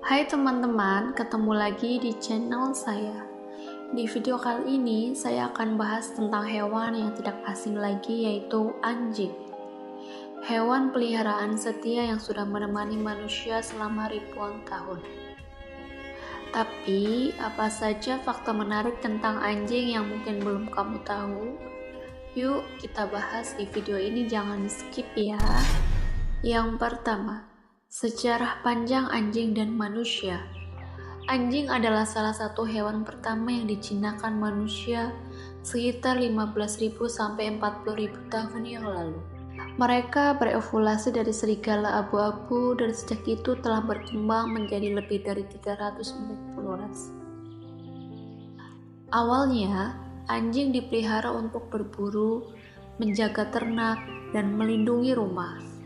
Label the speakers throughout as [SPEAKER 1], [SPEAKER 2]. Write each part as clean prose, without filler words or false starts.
[SPEAKER 1] Hai teman-teman, ketemu lagi di channel saya. Di video kali ini, saya akan bahas tentang hewan yang tidak asing lagi, yaitu anjing. Hewan peliharaan setia yang sudah menemani manusia selama ribuan tahun. Tapi, apa saja fakta menarik tentang anjing yang mungkin belum kamu tahu? Yuk, kita bahas di video ini, jangan di-skip ya. Yang pertama, sejarah panjang anjing dan manusia. Anjing adalah salah satu hewan pertama yang dijinakan manusia sekitar 15.000 sampai 40.000 tahun yang lalu. Mereka berevolusi dari serigala abu-abu dan sejak itu telah berkembang menjadi lebih dari 340 ras. Awalnya, anjing dipelihara untuk berburu, menjaga ternak, dan melindungi rumah.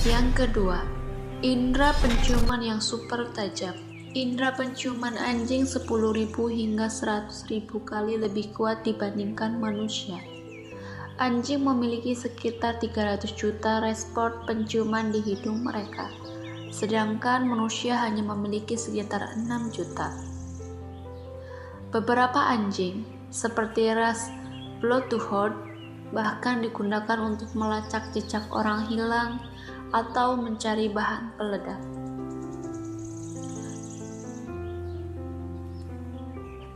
[SPEAKER 1] Yang kedua, indera penciuman yang super tajam. Indera penciuman anjing 10.000 hingga 100.000 kali lebih kuat dibandingkan manusia. Anjing memiliki sekitar 300 juta respons penciuman di hidung mereka, sedangkan manusia hanya memiliki sekitar 6 juta. Beberapa anjing, seperti ras Bloodhound, bahkan digunakan untuk melacak jejak orang hilang atau mencari bahan peledak.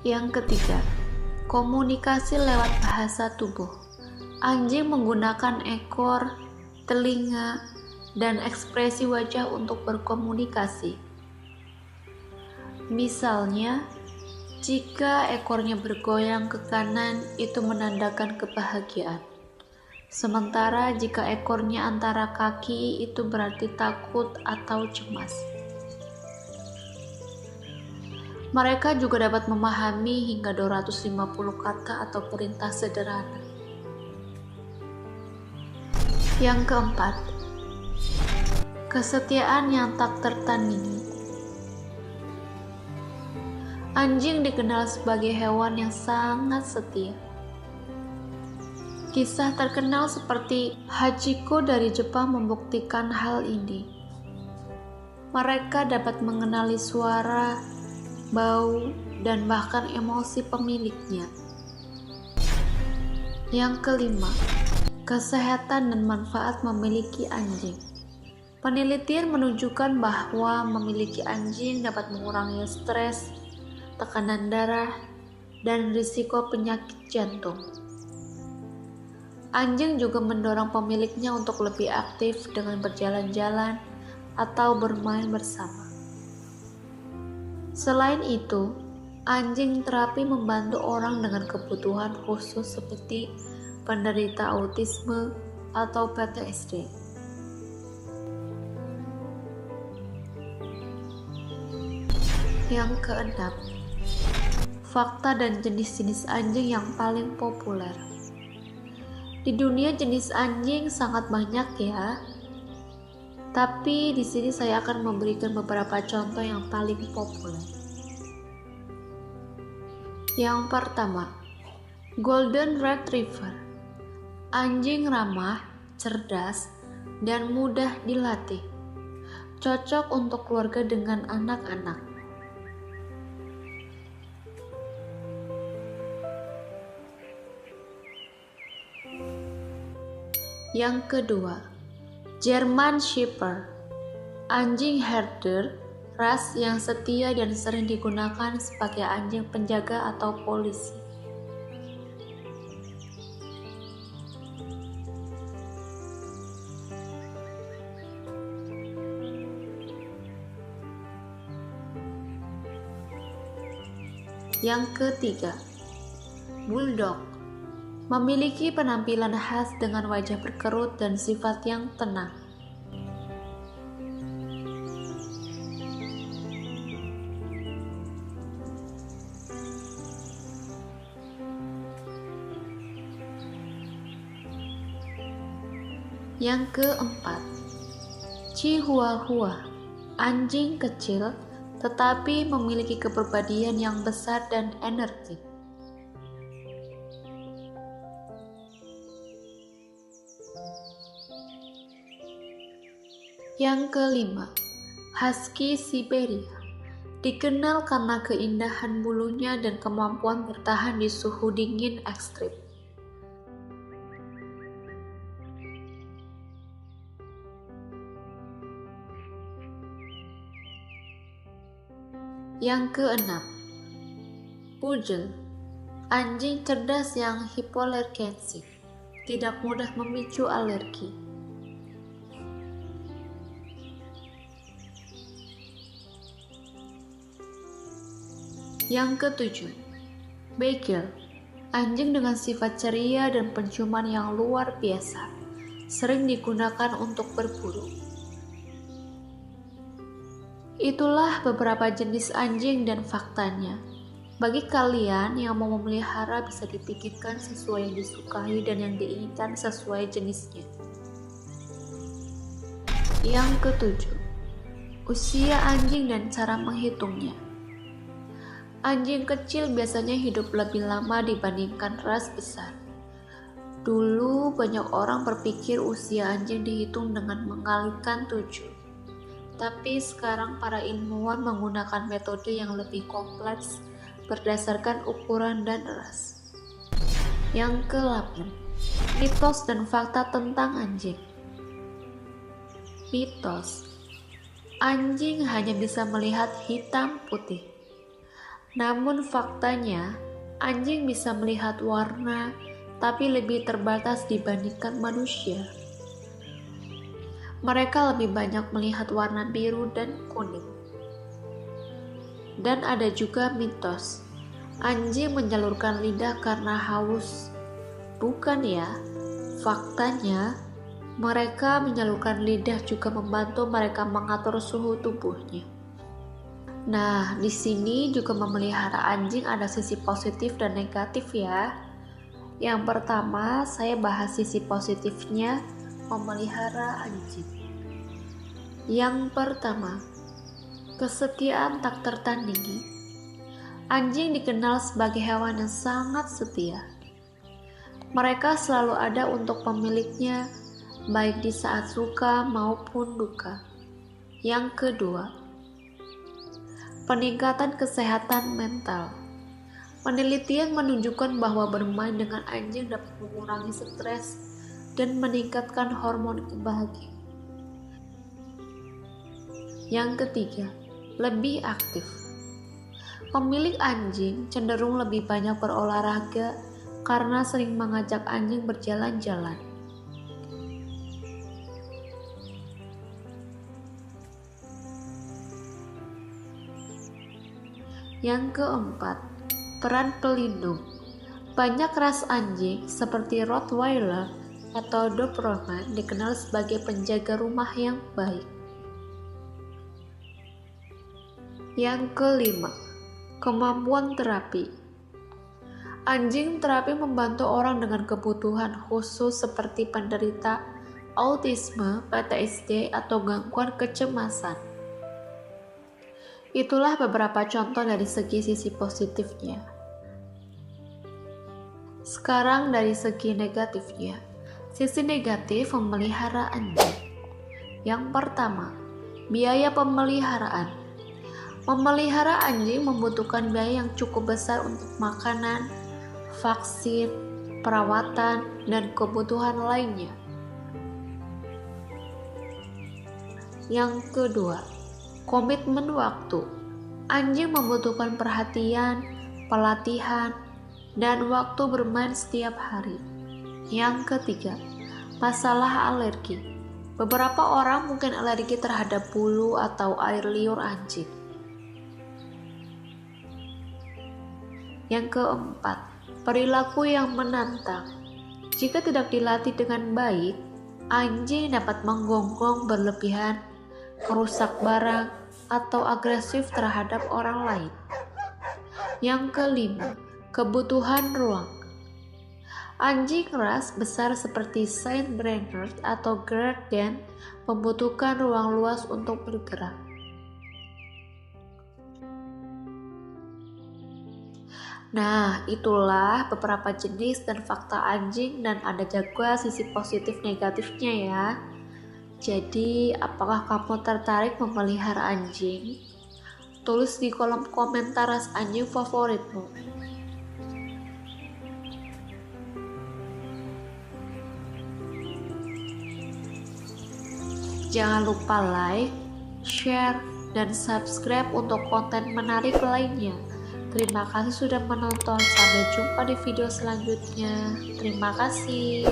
[SPEAKER 1] Yang ketiga, komunikasi lewat bahasa tubuh. Anjing menggunakan ekor, telinga, dan ekspresi wajah untuk berkomunikasi. Misalnya, jika ekornya bergoyang ke kanan, itu menandakan kebahagiaan. Sementara jika ekornya antara kaki, itu berarti takut atau cemas. Mereka juga dapat memahami hingga 250 kata atau perintah sederhana. Yang keempat, kesetiaan yang tak tertandingi. Anjing dikenal sebagai hewan yang sangat setia. Kisah terkenal seperti Hachiko dari Jepang membuktikan hal ini. Mereka dapat mengenali suara, bau, dan bahkan emosi pemiliknya. Yang kelima, kesehatan dan manfaat memiliki anjing. Penelitian menunjukkan bahwa memiliki anjing dapat mengurangi stres, tekanan darah, dan risiko penyakit jantung. Anjing juga mendorong pemiliknya untuk lebih aktif dengan berjalan-jalan atau bermain bersama. Selain itu, anjing terapi membantu orang dengan kebutuhan khusus seperti penderita autisme atau PTSD. Yang keenam, fakta dan jenis-jenis anjing yang paling populer. Di dunia jenis anjing sangat banyak ya. Tapi di sini saya akan memberikan beberapa contoh yang paling populer. Yang pertama, Golden Retriever. Anjing ramah, cerdas, dan mudah dilatih. Cocok untuk keluarga dengan anak-anak. Yang kedua, German Shepherd. Anjing herder, ras yang setia dan sering digunakan sebagai anjing penjaga atau polisi. Yang ketiga, Bulldog. Memiliki penampilan khas dengan wajah berkerut dan sifat yang tenang. Yang keempat, Chihuahua. Anjing kecil tetapi memiliki kepribadian yang besar dan energik. Yang kelima, Husky Siberia. Dikenal karena keindahan bulunya dan kemampuan bertahan di suhu dingin ekstrim. Yang keenam, Poodle. Anjing cerdas yang hipoalergensik, tidak mudah memicu alergi. Yang ketujuh, Beagle. Anjing dengan sifat ceria dan penciuman yang luar biasa, sering digunakan untuk berburu. Itulah beberapa jenis anjing dan faktanya. Bagi kalian yang mau memelihara, bisa dipikirkan sesuai yang disukai dan yang diinginkan sesuai jenisnya. Yang ketujuh, usia anjing dan cara menghitungnya. Anjing kecil biasanya hidup lebih lama dibandingkan ras besar. Dulu banyak orang berpikir usia anjing dihitung dengan mengalihkan 7. Tapi sekarang para ilmuwan menggunakan metode yang lebih kompleks berdasarkan ukuran dan ras. Yang ke-8, mitos dan fakta tentang anjing. Mitos, anjing hanya bisa melihat hitam putih. Namun faktanya, anjing bisa melihat warna, tapi lebih terbatas dibandingkan manusia. Mereka lebih banyak melihat warna biru dan kuning. Dan ada juga mitos, anjing menyalurkan lidah karena haus. Bukan ya, faktanya mereka menyalurkan lidah juga membantu mereka mengatur suhu tubuhnya. Nah, di sini juga memelihara anjing ada sisi positif dan negatif ya. Yang pertama, saya bahas sisi positifnya memelihara anjing. Yang pertama, kesetiaan tak tertandingi. Anjing dikenal sebagai hewan yang sangat setia. Mereka selalu ada untuk pemiliknya, baik di saat suka maupun duka. Yang kedua, peningkatan kesehatan mental. Penelitian menunjukkan bahwa bermain dengan anjing dapat mengurangi stres dan meningkatkan hormon kebahagiaan. Yang ketiga, lebih aktif. Pemilik anjing cenderung lebih banyak berolahraga karena sering mengajak anjing berjalan-jalan. Yang keempat, peran pelindung. Banyak ras anjing seperti Rottweiler atau Doberman dikenal sebagai penjaga rumah yang baik. Yang kelima, kemampuan terapi. Anjing terapi membantu orang dengan kebutuhan khusus seperti penderita autisme, PTSD, atau gangguan kecemasan. Itulah beberapa contoh dari sisi positifnya. Sekarang dari segi negatifnya. Sisi negatif memelihara anjing. Yang pertama, biaya pemeliharaan. Memelihara anjing membutuhkan biaya yang cukup besar untuk makanan, vaksin, perawatan, dan kebutuhan lainnya. Yang kedua, komitmen waktu. Anjing membutuhkan perhatian, pelatihan, dan waktu bermain setiap hari. Yang ketiga, masalah alergi. Beberapa orang mungkin alergi terhadap bulu atau air liur anjing. Yang keempat, perilaku yang menantang. Jika tidak dilatih dengan baik, anjing dapat menggonggong berlebihan, merusak barang, atau agresif terhadap orang lain. Yang kelima, kebutuhan ruang. Anjing ras besar seperti Saint Bernard atau Great Dane membutuhkan ruang luas untuk bergerak. Nah, itulah beberapa jenis dan fakta anjing dan ada juga sisi positif negatifnya ya. Jadi, apakah kamu tertarik memelihara anjing? Tulis di kolom komentar ras anjing favoritmu. Jangan lupa like, share, dan subscribe untuk konten menarik lainnya. Terima kasih sudah menonton. Sampai jumpa di video selanjutnya. Terima kasih.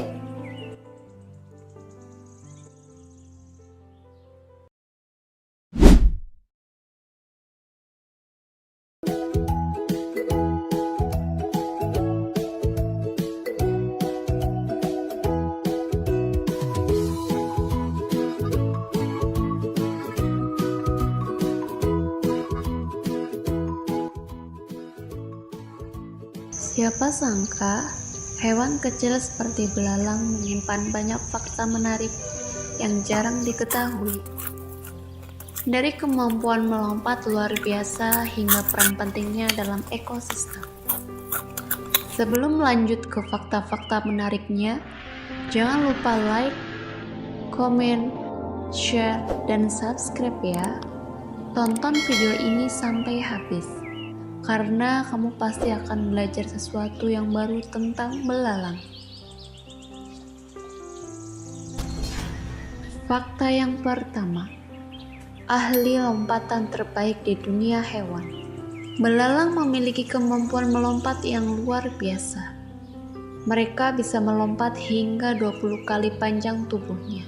[SPEAKER 1] Siapa sangka hewan kecil seperti belalang menyimpan banyak fakta menarik yang jarang diketahui. Dari kemampuan melompat luar biasa hingga peran pentingnya dalam ekosistem. Sebelum lanjut ke fakta-fakta menariknya, jangan lupa like, komen, share, dan subscribe ya. Tonton video ini sampai habis, karena kamu pasti akan belajar sesuatu yang baru tentang belalang. Fakta yang pertama, ahli lompatan terbaik di dunia hewan. Belalang memiliki kemampuan melompat yang luar biasa. Mereka bisa melompat hingga 20 kali panjang tubuhnya.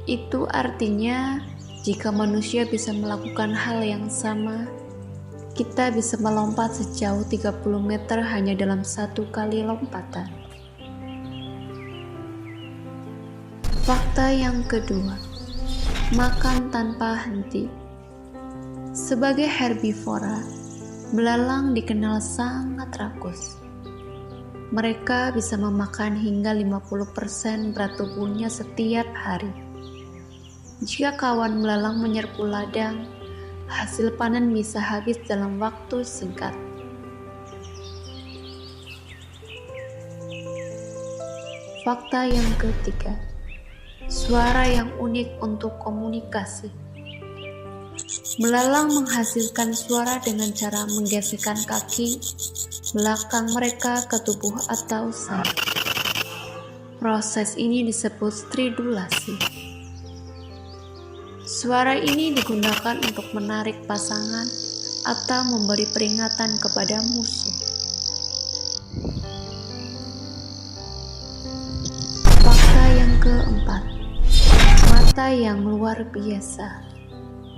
[SPEAKER 1] Itu artinya, jika manusia bisa melakukan hal yang sama, kita bisa melompat sejauh 30 meter hanya dalam satu kali lompatan. Fakta yang kedua, makan tanpa henti. Sebagai herbivora, belalang dikenal sangat rakus. Mereka bisa memakan hingga 50% berat tubuhnya setiap hari. Jika kawan belalang menyerbu ladang, hasil panen bisa habis dalam waktu singkat. Fakta yang ketiga, suara yang unik untuk komunikasi. Belalang menghasilkan suara dengan cara menggesekkan kaki belakang mereka ke tubuh atau sayap. Proses ini disebut stridulasi. Suara ini digunakan untuk menarik pasangan atau memberi peringatan kepada musuh. Fakta yang keempat, mata yang luar biasa.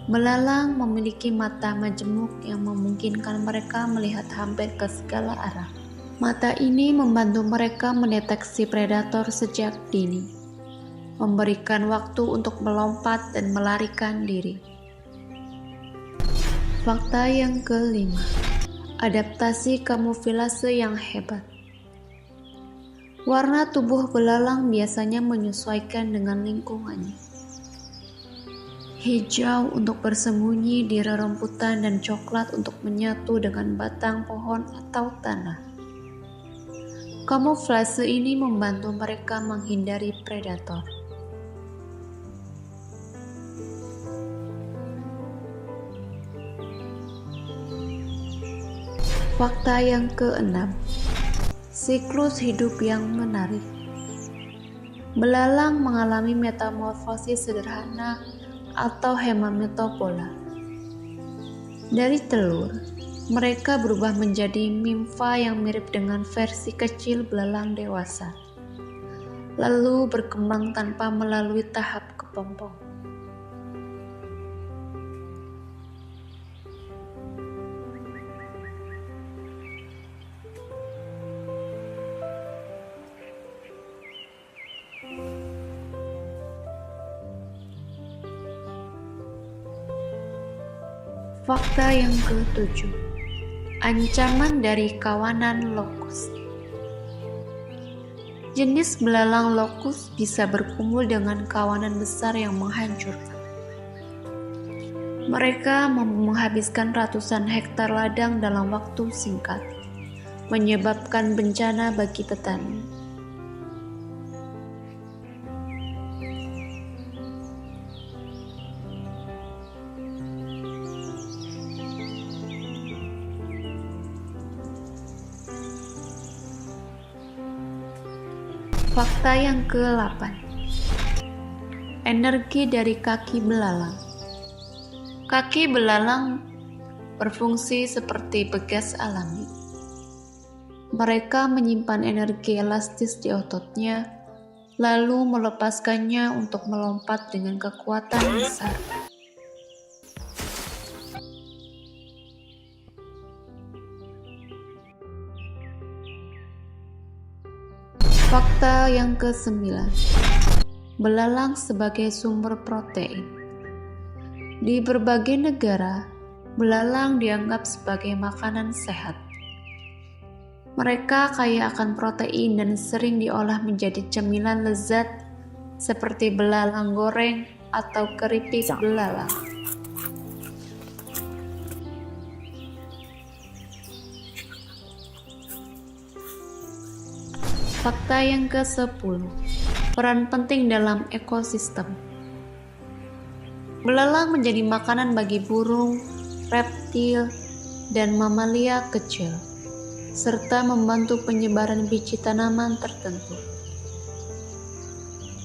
[SPEAKER 1] Belalang memiliki mata majemuk yang memungkinkan mereka melihat hampir ke segala arah. Mata ini membantu mereka mendeteksi predator sejak dini, memberikan waktu untuk melompat dan melarikan diri. Fakta yang kelima, adaptasi kamuflase yang hebat. Warna tubuh belalang biasanya menyesuaikan dengan lingkungannya. Hijau untuk bersembunyi di rerumputan dan coklat untuk menyatu dengan batang pohon atau tanah. Kamuflase ini membantu mereka menghindari predator. Fakta yang keenam, siklus hidup yang menarik. Belalang mengalami metamorfosis sederhana atau hemametopola. Dari telur, mereka berubah menjadi nimfa yang mirip dengan versi kecil belalang dewasa, lalu berkembang tanpa melalui tahap kepompong. Fakta yang ketujuh, ancaman dari kawanan lokus. Jenis belalang lokus bisa berkumpul dengan kawanan besar yang menghancurkan. Mereka menghabiskan ratusan hektar ladang dalam waktu singkat, menyebabkan bencana bagi petani. Fakta yang ke-8. Energi dari kaki belalang. Kaki belalang berfungsi seperti bekas alami. Mereka menyimpan energi elastis di ototnya, lalu melepaskannya untuk melompat dengan kekuatan besar. Fakta yang ke-9. Belalang sebagai sumber protein. Di berbagai negara, belalang dianggap sebagai makanan sehat. Mereka kaya akan protein dan sering diolah menjadi cemilan lezat seperti belalang goreng atau keripik belalang. Fakta yang ke-10. Peran penting dalam ekosistem. Belalang menjadi makanan bagi burung, reptil, dan mamalia kecil, serta membantu penyebaran biji tanaman tertentu.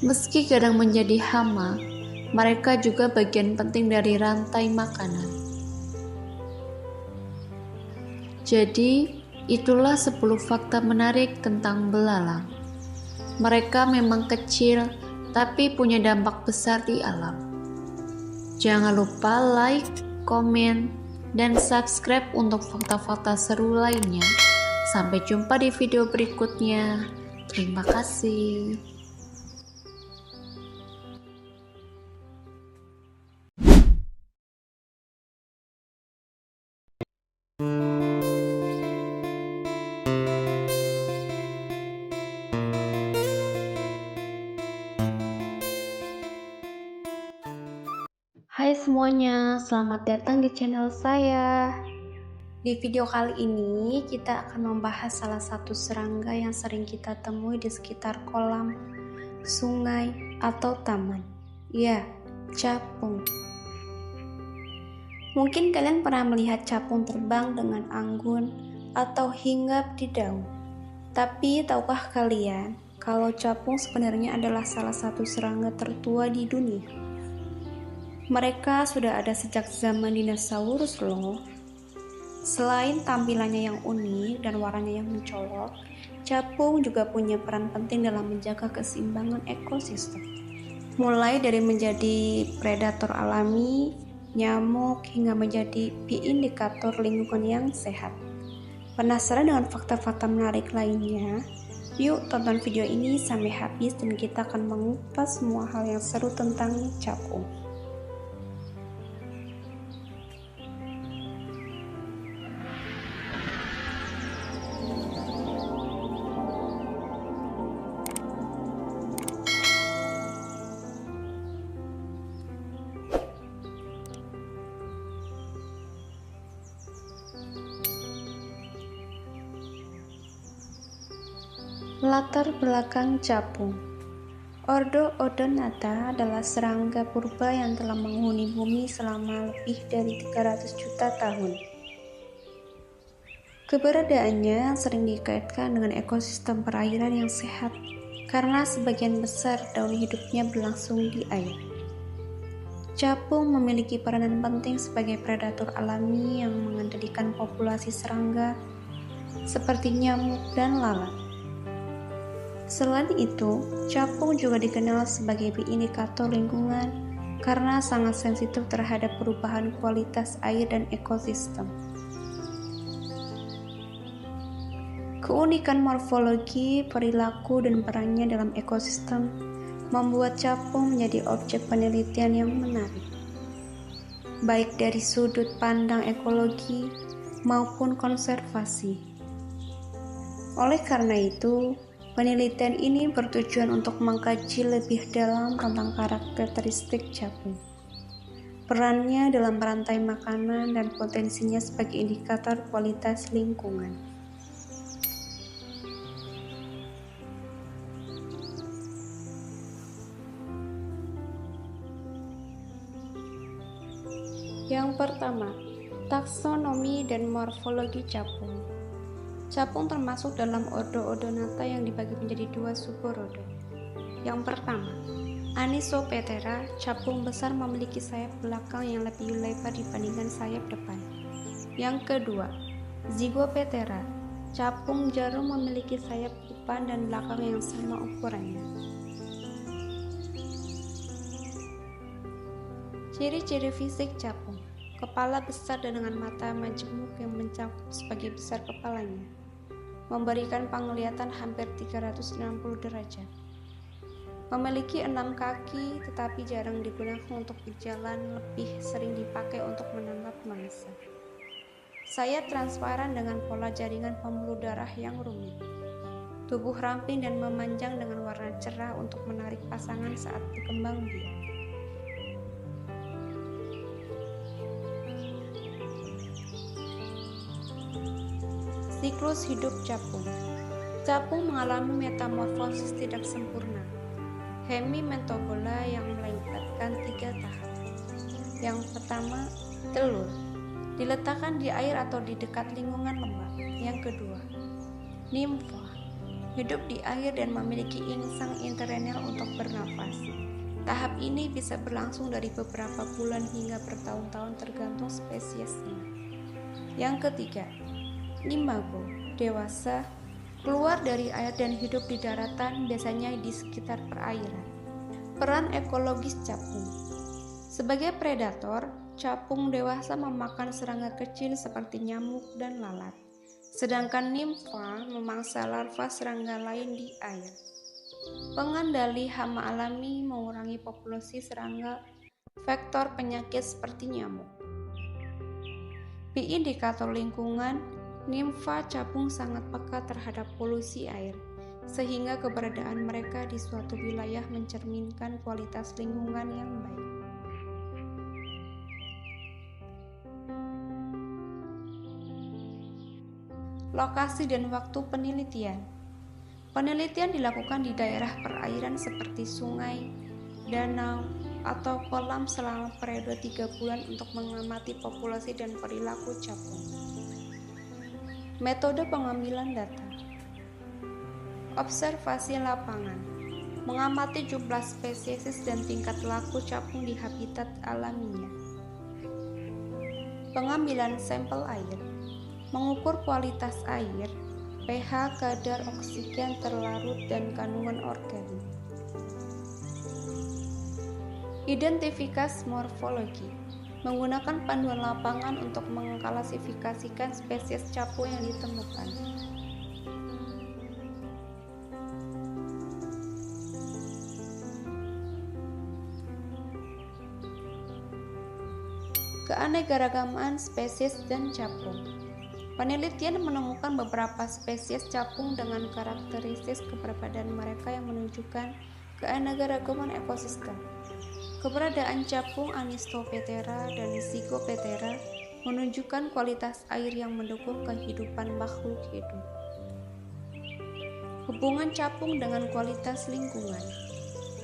[SPEAKER 1] Meski kadang menjadi hama, mereka juga bagian penting dari rantai makanan. Jadi, itulah 10 fakta menarik tentang belalang. Mereka memang kecil, tapi punya dampak besar di alam. Jangan lupa like, komen, dan subscribe untuk fakta-fakta seru lainnya. Sampai jumpa di video berikutnya. Terima kasih. Hai semuanya, selamat datang di channel saya. Di video kali ini kita akan membahas salah satu serangga yang sering kita temui di sekitar kolam, sungai, atau taman. Ya, capung. Mungkin kalian pernah melihat capung terbang dengan anggun atau hinggap di daun. Tapi tahukah kalian kalau capung sebenarnya adalah salah satu serangga tertua di dunia? Mereka sudah ada sejak zaman dinosaurus loh. Selain tampilannya yang unik dan warnanya yang mencolok, capung juga punya peran penting dalam menjaga keseimbangan ekosistem. Mulai dari menjadi predator alami, nyamuk, hingga menjadi indikator lingkungan yang sehat. Penasaran dengan fakta-fakta menarik lainnya? Yuk tonton video ini sampai habis dan kita akan mengupas semua hal yang seru tentang capung. Latar belakang capung. Ordo Odonata adalah serangga purba yang telah menghuni bumi selama lebih dari 300 juta tahun. Keberadaannya sering dikaitkan dengan ekosistem perairan yang sehat karena sebagian besar daun hidupnya berlangsung di air. Capung memiliki peranan penting sebagai predator alami yang mengendalikan populasi serangga seperti nyamuk dan lalat. Selain itu, capung juga dikenal sebagai indikator lingkungan karena sangat sensitif terhadap perubahan kualitas air dan ekosistem. Keunikan morfologi, perilaku, dan perannya dalam ekosistem membuat capung menjadi objek penelitian yang menarik, baik dari sudut pandang ekologi maupun konservasi. Oleh karena itu, penelitian ini bertujuan untuk mengkaji lebih dalam tentang karakteristik capung, perannya dalam rantai makanan, dan potensinya sebagai indikator kualitas lingkungan. Yang pertama, taksonomi dan morfologi capung.
[SPEAKER 2] Capung termasuk dalam ordo Odonata yang dibagi menjadi dua suborodo. Yang pertama, Anisoptera, capung besar memiliki sayap belakang yang lebih lebar dibandingkan sayap depan. Yang kedua, Zygoptera, capung jarum memiliki sayap depan dan belakang yang sama ukurannya. Ciri-ciri fisik capung: kepala besar dan dengan mata majemuk yang mencakup sebagian besar kepalanya, memberikan penglihatan hampir 360 derajat. Memiliki 6 kaki tetapi jarang digunakan untuk berjalan, lebih sering dipakai untuk menangkap mangsa. Sayap transparan dengan pola jaringan pembuluh darah yang rumit. Tubuh ramping dan memanjang dengan warna cerah untuk menarik pasangan saat berkembang biak. Siklus hidup capung. Capung mengalami metamorfosis tidak sempurna. Hemimetobola yang melibatkan 3 tahap. Yang pertama, telur, diletakkan di air atau di dekat lingkungan lembab. Yang kedua, nimfa, hidup di air dan memiliki insang internal untuk bernafas. Tahap ini bisa berlangsung dari beberapa bulan hingga bertahun-tahun tergantung spesiesnya. Yang ketiga, imago, dewasa, keluar dari air dan hidup di daratan, biasanya di sekitar perairan. Peran ekologis capung. Sebagai predator, capung dewasa memakan serangga kecil seperti nyamuk dan lalat, sedangkan nimfa memangsa larva serangga lain di air. Pengendali hama alami mengurangi populasi serangga vektor penyakit seperti nyamuk. Di indikator lingkungan, nimfa capung sangat peka terhadap polusi air, sehingga keberadaan mereka di suatu wilayah mencerminkan kualitas lingkungan yang baik. Lokasi dan waktu penelitian. Penelitian dilakukan di daerah perairan seperti sungai, danau, atau kolam selama periode 3 bulan untuk mengamati populasi dan perilaku capung. Metode pengambilan data. Observasi lapangan. Mengamati jumlah spesies dan tingkat laku capung di habitat alaminya. Pengambilan sampel air. Mengukur kualitas air, pH, kadar oksigen terlarut, dan kandungan organik. Identifikasi morfologi. Menggunakan panduan lapangan untuk mengklasifikasikan spesies capung yang ditemukan. Keanekaragaman spesies dan capung. Penelitian menemukan beberapa spesies capung dengan karakteristik keberadaan mereka yang menunjukkan keanekaragaman ekosistem. Keberadaan capung Anisoptera dan Zygoptera menunjukkan kualitas air yang mendukung kehidupan makhluk hidup. Hubungan capung dengan kualitas lingkungan.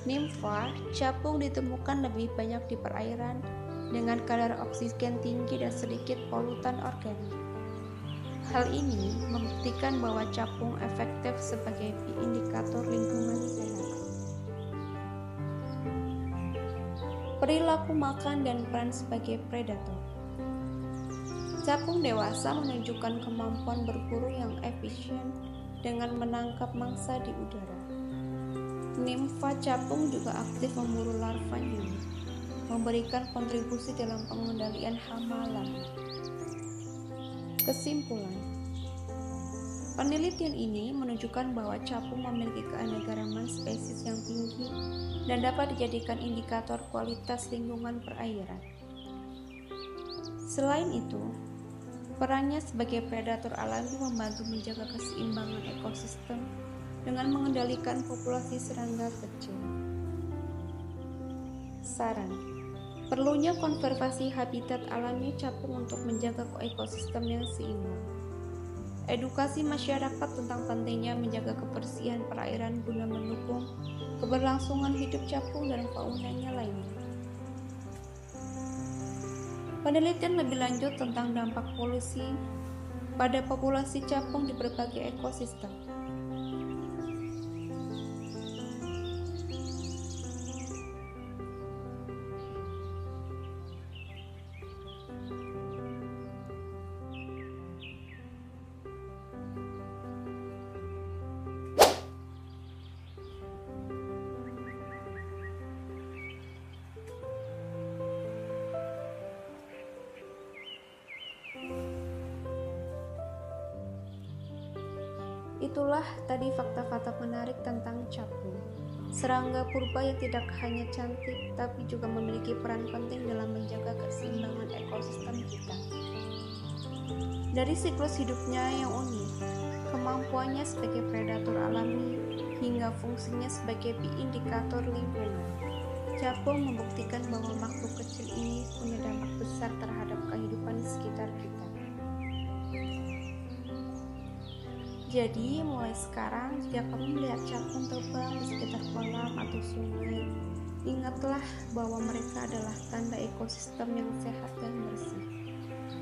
[SPEAKER 2] Nimfa capung ditemukan lebih banyak di perairan dengan kadar oksigen tinggi dan sedikit polutan organik. Hal ini membuktikan bahwa capung efektif sebagai indikator lingkungan sehat. Perilaku makan dan peran sebagai predator. Capung dewasa menunjukkan kemampuan berburu yang efisien dengan menangkap mangsa di udara. Nimfa capung juga aktif memburu larva nyamuk, memberikan kontribusi dalam pengendalian hama alami. Kesimpulan, penelitian ini menunjukkan bahwa capung memiliki keanekaragaman spesies yang tinggi dan dapat dijadikan indikator kualitas lingkungan perairan. Selain itu, perannya sebagai predator alami membantu menjaga keseimbangan ekosistem dengan mengendalikan populasi serangga kecil. Saran: perlunya konservasi habitat alami capung untuk menjaga ekosistem yang seimbang. Edukasi masyarakat tentang pentingnya menjaga kebersihan perairan guna mendukung keberlangsungan hidup capung dan faunanya lainnya. Penelitian lebih lanjut tentang dampak polusi pada populasi capung di berbagai ekosistem. Itulah tadi fakta-fakta menarik tentang capung. Serangga purba yang tidak hanya cantik, tapi juga memiliki peran penting dalam menjaga keseimbangan ekosistem kita. Dari siklus hidupnya yang unik, kemampuannya sebagai predator alami, hingga fungsinya sebagai indikator lingkungan, capung membuktikan bahwa makhluk kecil ini punya dampak besar terhadap kehidupan sekitar kita. Jadi, mulai sekarang jika kamu melihat capung terbang di sekitar kolam atau sungai, ingatlah bahwa mereka adalah tanda ekosistem yang sehat dan bersih.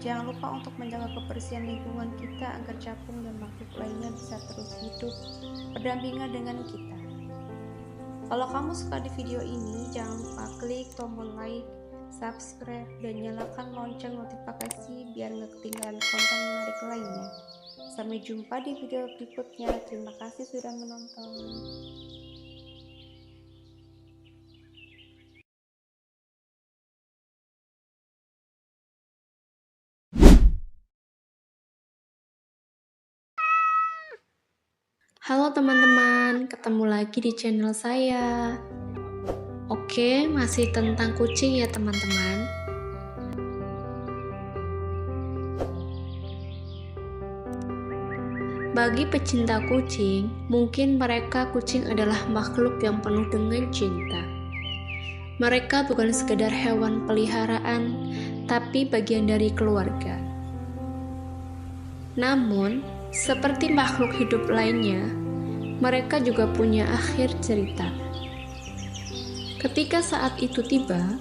[SPEAKER 2] Jangan lupa untuk menjaga kebersihan lingkungan kita agar capung dan makhluk lainnya bisa terus hidup berdampingan dengan kita. Kalau kamu suka di video ini, jangan lupa klik tombol like, subscribe, dan nyalakan lonceng notifikasi biar nggak ketinggalan konten menarik lainnya. Sampai jumpa di video berikutnya. Terima kasih sudah menonton.
[SPEAKER 1] Halo teman-teman, ketemu lagi di channel saya. Oke, masih tentang kucing ya teman-teman. Bagi pecinta kucing, mungkin kucing adalah makhluk yang penuh dengan cinta. Mereka bukan sekedar hewan peliharaan, tapi bagian dari keluarga. Namun, seperti makhluk hidup lainnya, mereka juga punya akhir cerita. Ketika saat itu tiba,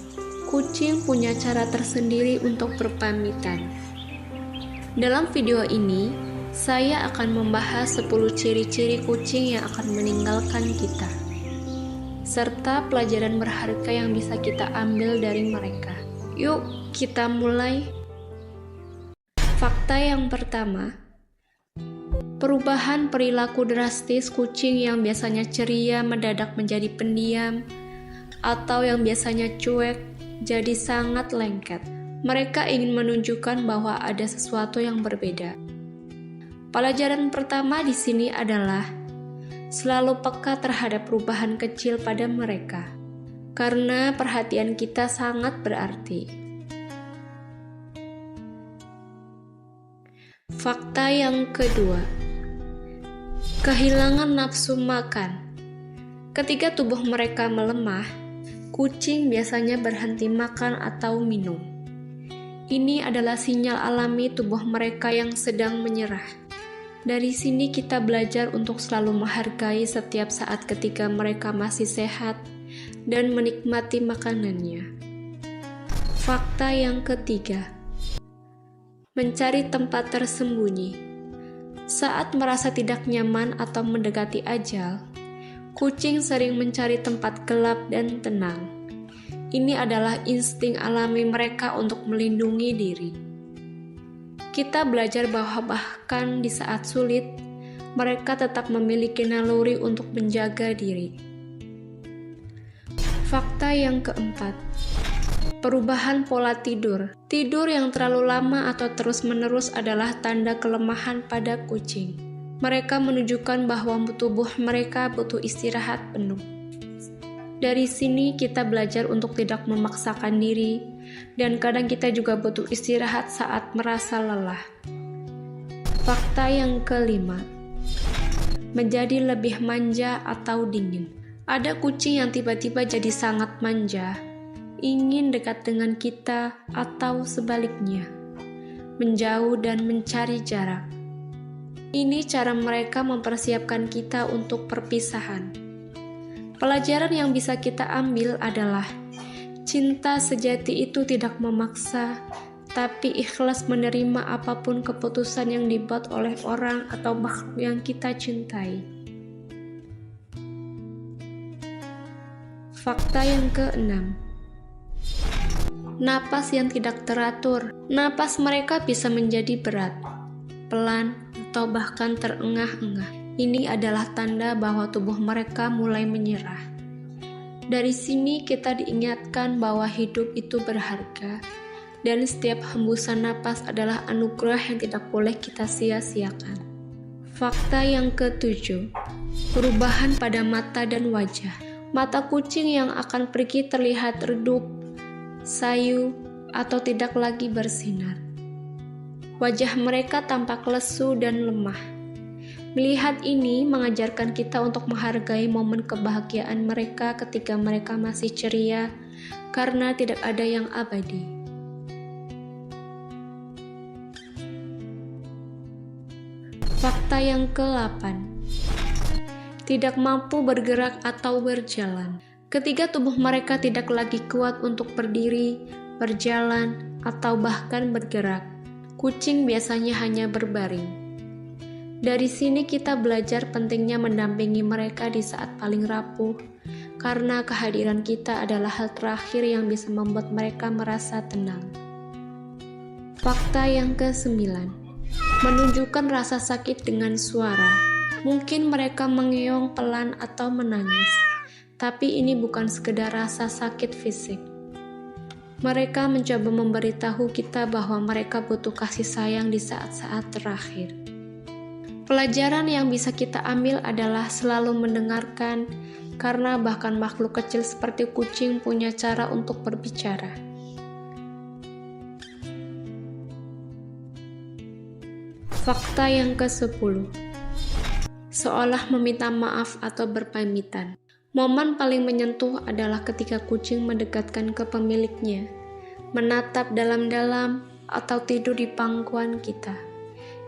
[SPEAKER 1] kucing punya cara tersendiri untuk berpamitan. Dalam video ini, saya akan membahas 10 ciri-ciri kucing yang akan meninggalkan kita, serta pelajaran berharga yang bisa kita ambil dari mereka. Yuk, kita mulai. Fakta yang pertama, perubahan perilaku drastis kucing yang biasanya ceria mendadak menjadi pendiam, atau yang biasanya cuek jadi sangat lengket. Mereka ingin menunjukkan bahwa ada sesuatu yang berbeda. Pelajaran pertama di sini adalah selalu peka terhadap perubahan kecil pada mereka, karena perhatian kita sangat berarti. Fakta yang kedua, kehilangan nafsu makan. Ketika tubuh mereka melemah, kucing biasanya berhenti makan atau minum. Ini adalah sinyal alami tubuh mereka yang sedang menyerah. Dari sini kita belajar untuk selalu menghargai setiap saat ketika mereka masih sehat dan menikmati makanannya. Fakta yang ketiga, mencari tempat tersembunyi. Saat merasa tidak nyaman atau mendekati ajal, kucing sering mencari tempat gelap dan tenang. Ini adalah insting alami mereka untuk melindungi diri. Kita belajar bahwa bahkan di saat sulit, mereka tetap memiliki naluri untuk menjaga diri. Fakta yang keempat, perubahan pola tidur. Tidur yang terlalu lama atau terus-menerus adalah tanda kelemahan pada kucing. Mereka menunjukkan bahwa tubuh mereka butuh istirahat penuh. Dari sini kita belajar untuk tidak memaksakan diri, dan kadang kita juga butuh istirahat saat merasa lelah. Fakta yang kelima, menjadi lebih manja atau dingin. Ada kucing yang tiba-tiba jadi sangat manja, ingin dekat dengan kita atau sebaliknya, menjauh dan mencari jarak. Ini cara mereka mempersiapkan kita untuk perpisahan. Pelajaran yang bisa kita ambil adalah cinta sejati itu tidak memaksa,
[SPEAKER 2] tapi ikhlas menerima apapun keputusan yang dibuat oleh orang atau makhluk yang kita cintai. Fakta yang keenam, napas yang tidak teratur. Napas mereka bisa menjadi berat, pelan, atau bahkan terengah-engah. Ini adalah tanda bahwa tubuh mereka mulai menyerah. Dari sini kita diingatkan bahwa hidup itu berharga, dan setiap hembusan napas adalah anugerah yang tidak boleh kita sia-siakan. Fakta yang ketujuh, perubahan pada mata dan wajah. Mata kucing yang akan pergi terlihat redup, sayu, atau tidak lagi bersinar. Wajah mereka tampak lesu dan lemah. Melihat ini mengajarkan kita untuk menghargai momen kebahagiaan mereka ketika mereka masih ceria, karena tidak ada yang abadi. Fakta yang ke-8, tidak mampu bergerak atau berjalan. Ketika tubuh mereka tidak lagi kuat untuk berdiri, berjalan, atau bahkan bergerak, kucing biasanya hanya berbaring. Dari sini kita belajar pentingnya mendampingi mereka di saat paling rapuh, karena kehadiran kita adalah hal terakhir yang bisa membuat mereka merasa tenang. Fakta yang ke-9, menunjukkan rasa sakit dengan suara. Mungkin mereka mengeong pelan atau menangis, tapi ini bukan sekedar rasa sakit fisik. Mereka mencoba memberitahu kita bahwa mereka butuh kasih sayang di saat-saat terakhir. Pelajaran yang bisa kita ambil adalah selalu mendengarkan, karena bahkan makhluk kecil seperti kucing punya cara untuk berbicara. Fakta yang ke-10, seolah meminta maaf atau berpamitan. Momen paling menyentuh adalah ketika kucing mendekatkan ke pemiliknya, menatap dalam-dalam, atau tidur di pangkuan kita.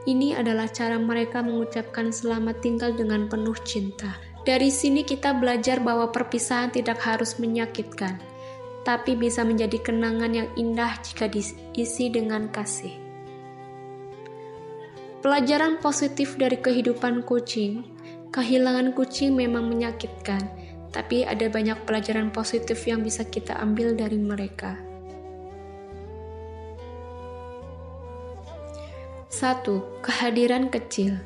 [SPEAKER 2] Ini adalah cara mereka mengucapkan selamat tinggal dengan penuh cinta. Dari sini kita belajar bahwa perpisahan tidak harus menyakitkan, tapi bisa menjadi kenangan yang indah jika diisi dengan kasih. Pelajaran positif dari kehidupan kucing, kehilangan kucing memang menyakitkan, tapi ada banyak pelajaran positif yang bisa kita ambil dari mereka. 1. Kehadiran kecil.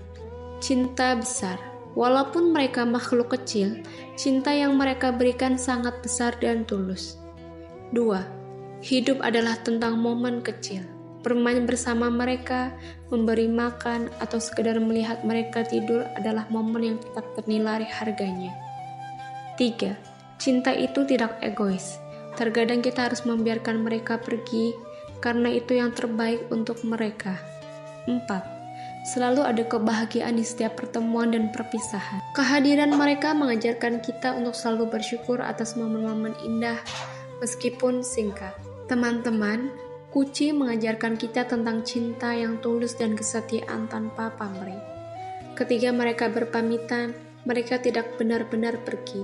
[SPEAKER 2] Cinta besar. Walaupun mereka makhluk kecil, cinta yang mereka berikan sangat besar dan tulus. 2. Hidup adalah tentang momen kecil. Bermain bersama mereka, memberi makan, atau sekedar melihat mereka tidur adalah momen yang tetap ternilai harganya. 3. Cinta itu tidak egois. Terkadang kita harus membiarkan mereka pergi, karena itu yang terbaik untuk mereka. 4. Selalu ada kebahagiaan di setiap pertemuan dan perpisahan. Kehadiran mereka mengajarkan kita untuk selalu bersyukur atas momen-momen indah, meskipun singkat. Teman-teman, kucing mengajarkan kita tentang cinta yang tulus dan kesetiaan tanpa pamrih. Ketika mereka berpamitan, mereka tidak benar-benar pergi.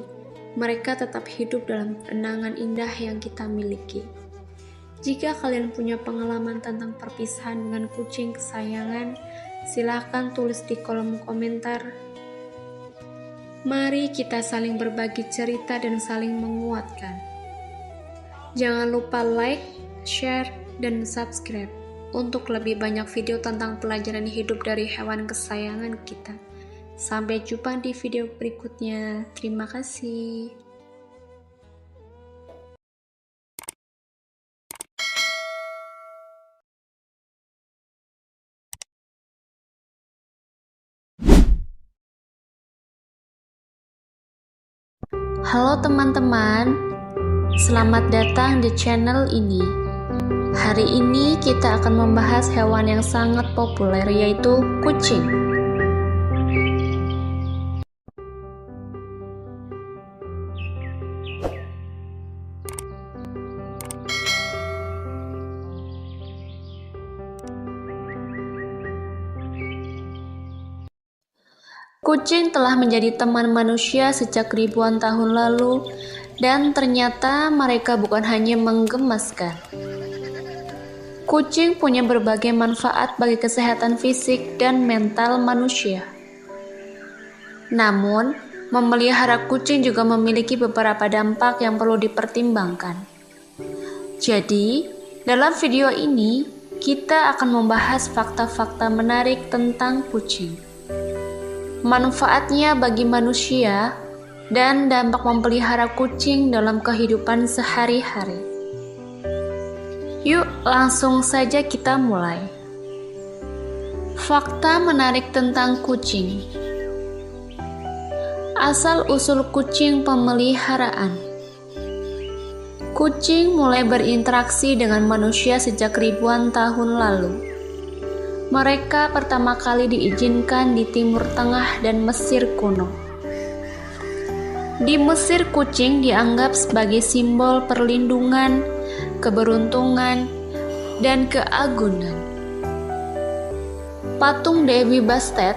[SPEAKER 2] Mereka tetap hidup dalam kenangan indah yang kita miliki. Jika kalian punya pengalaman tentang perpisahan dengan kucing kesayangan, silahkan tulis di kolom komentar. Mari kita saling berbagi cerita dan saling menguatkan. Jangan lupa like, share, dan subscribe untuk lebih banyak video tentang pelajaran hidup dari hewan kesayangan kita. Sampai jumpa di video berikutnya. Terima kasih.
[SPEAKER 1] Halo teman-teman, selamat datang di channel ini. Hari ini kita akan membahas hewan yang sangat populer, yaitu kucing. Kucing telah menjadi teman manusia sejak ribuan tahun lalu, dan ternyata mereka bukan hanya menggemaskan. Kucing punya berbagai manfaat bagi kesehatan fisik dan mental manusia. Namun, memelihara kucing juga memiliki beberapa dampak yang perlu dipertimbangkan. Jadi, dalam video ini, kita akan membahas fakta-fakta menarik tentang kucing, manfaatnya bagi manusia, dan dampak memelihara kucing dalam kehidupan sehari-hari. Yuk, langsung saja kita mulai. Fakta menarik tentang kucing. Asal-usul kucing pemeliharaan. Kucing mulai berinteraksi dengan manusia sejak ribuan tahun lalu. Mereka pertama kali diizinkan di Timur Tengah dan Mesir kuno. Di Mesir, kucing dianggap sebagai simbol perlindungan, keberuntungan, dan keagungan. Patung Dewi Bastet,